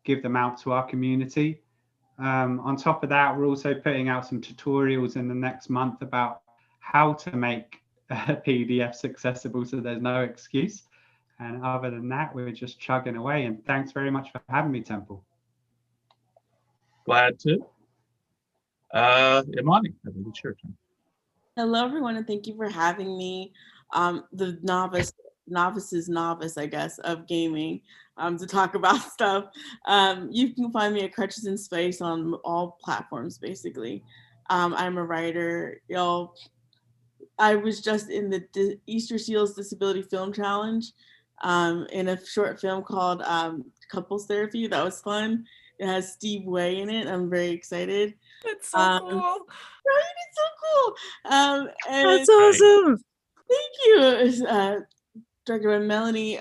give them out to our community. On top of that, we're also putting out some tutorials in the next month about how to make PDFs accessible, so there's no excuse. And other than that, we're just chugging away. And thanks very much for having me, Temple. Glad to. Imani, I think it's your turn. Hello, everyone, and thank you for having me. The novice's novice, I guess, of gaming, to talk about stuff. You can find me at Crutches in Space on all platforms, basically. I'm a writer. I was just in the Easter Seals Disability Film Challenge in a short film called Couples Therapy. That was fun. It has Steve Way in it. I'm very excited. That's so cool. Right? It's so cool. That's awesome. Thank you. Directed by Melanie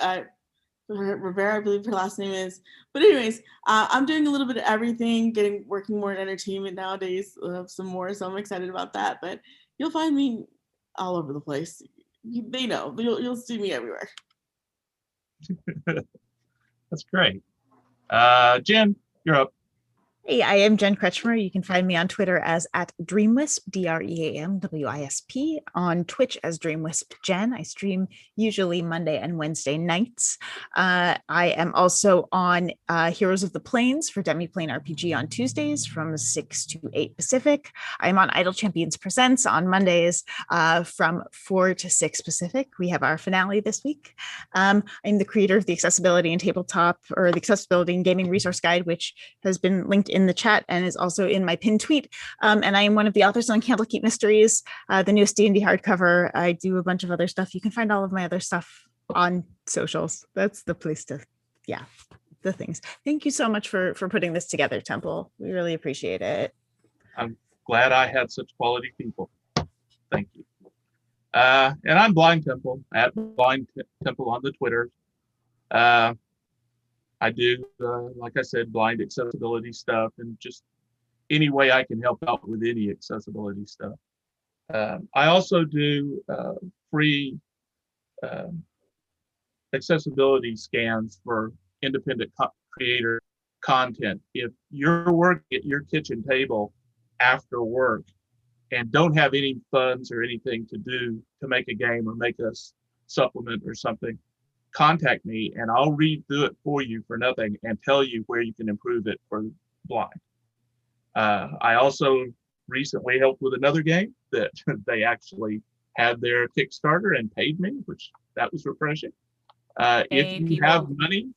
Rivera, I believe her last name is. But anyways, I'm doing a little bit of everything, working more in entertainment nowadays, some more, so I'm excited about that. But you'll find me all over the place. they know. You'll see me everywhere. That's great. Jen, you're up. Hey, I am Jen Kretschmer. You can find me on Twitter as @DreamWisp, DreamWisp, on Twitch as DreamWisp Jen. I stream usually Monday and Wednesday nights. I am also on Heroes of the Plains for Demiplane RPG on Tuesdays from 6 to 8 Pacific. I'm on Idle Champions Presents on Mondays from 4 to 6 Pacific. We have our finale this week. I'm the creator of the Accessibility and Tabletop, or the Accessibility and Gaming Resource Guide, which has been linked in the chat and is also in my pinned tweet. And I am one of the authors on Candlekeep Mysteries, the newest D&D hardcover. I do a bunch of other stuff. You can find all of my other stuff on socials. That's the place to, yeah, the things. Thank you so much for putting this together, Temple. We really appreciate it. I'm glad I had such quality people. Thank you. And I'm Blind Temple, at Blind Temple on the Twitter. I do, like I said, blind accessibility stuff, and just any way I can help out with any accessibility stuff. I also do free accessibility scans for independent creator content. If you're working at your kitchen table after work and don't have any funds or anything to do to make a game or make a supplement or something, contact me and I'll read through it for you for nothing and tell you where you can improve it for blind. I also recently helped with another game that they actually had their Kickstarter and paid me, which that was refreshing. If you have money,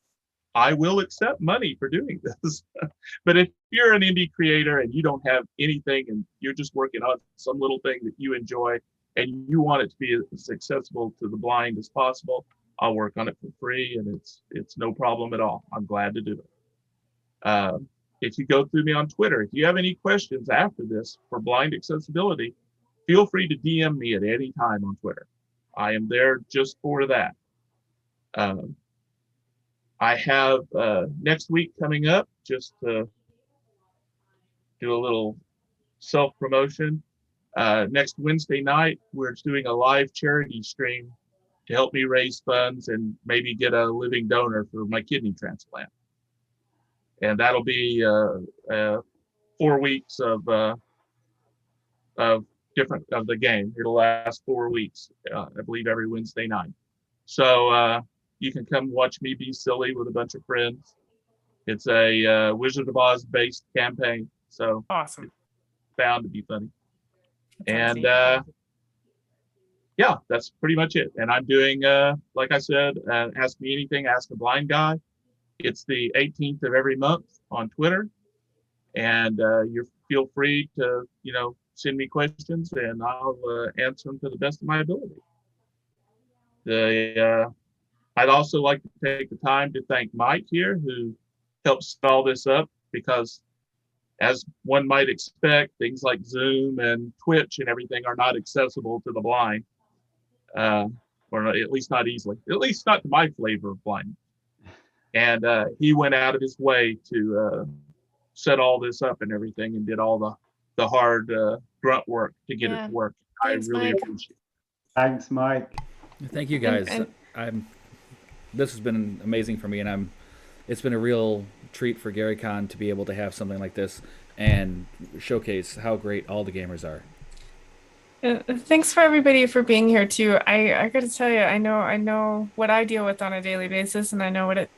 I will accept money for doing this. But if you're an indie creator and you don't have anything and you're just working on some little thing that you enjoy and you want it to be as accessible to the blind as possible, I'll work on it for free, and it's no problem at all. I'm glad to do it. If you go through me on Twitter, if you have any questions after this for blind accessibility, feel free to DM me at any time on Twitter. I am there just for that. I have next week coming up, just to do a little self-promotion. Next Wednesday night, we're doing a live charity stream to help me raise funds and maybe get a living donor for my kidney transplant. And that'll be 4 weeks of the game. It'll last 4 weeks, I believe, every Wednesday night. So you can come watch me be silly with a bunch of friends. It's a Wizard of Oz based campaign, so Awesome. It's bound to be funny. And yeah, that's pretty much it. And I'm doing, like I said, Ask Me Anything, Ask a Blind Guy. It's the 18th of every month on Twitter. And you feel free to, send me questions and I'll answer them to the best of my ability. I'd also like to take the time to thank Mike here, who helped set all this up, because as one might expect, things like Zoom and Twitch and everything are not accessible to the blind. Or at least not easily, at least not to my flavor of blind. And he went out of his way to set all this up and everything, and did all the hard grunt work to get it to work. Thanks, I really Mike. appreciate it. Thanks, Mike. Thank you guys. This has been amazing for me, and it's been a real treat for GaryCon to be able to have something like this and showcase how great all the gamers are. Thanks for everybody for being here too. I got to tell you, I know what I deal with on a daily basis, and I know what it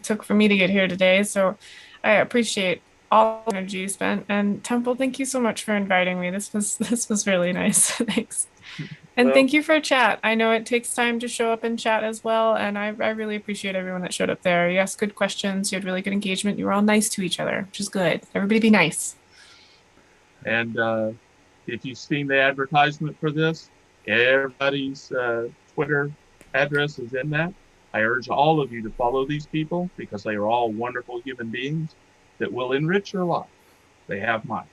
took for me to get here today. So I appreciate all the energy you spent. And Temple, thank you so much for inviting me. This was really nice. Thanks. And thank you for chat. I know it takes time to show up in chat as well, and I really appreciate everyone that showed up there. You asked good questions. You had really good engagement. You were all nice to each other, which is good. Everybody be nice. And if you've seen the advertisement for this, everybody's Twitter address is in that. I urge all of you to follow these people, because they are all wonderful human beings that will enrich your life. They have mine.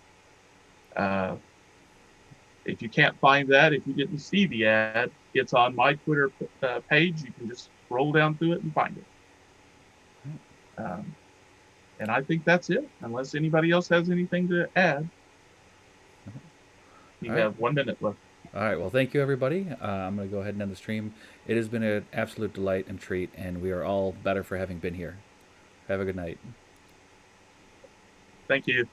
If you can't find that, if you didn't see the ad, it's on my Twitter page. You can just scroll down through it and find it. And I think that's it, unless anybody else has anything to add. You have 1 minute left. All right. Well, thank you, everybody. I'm going to go ahead and end the stream. It has been an absolute delight and treat, and we are all better for having been here. Have a good night. Thank you.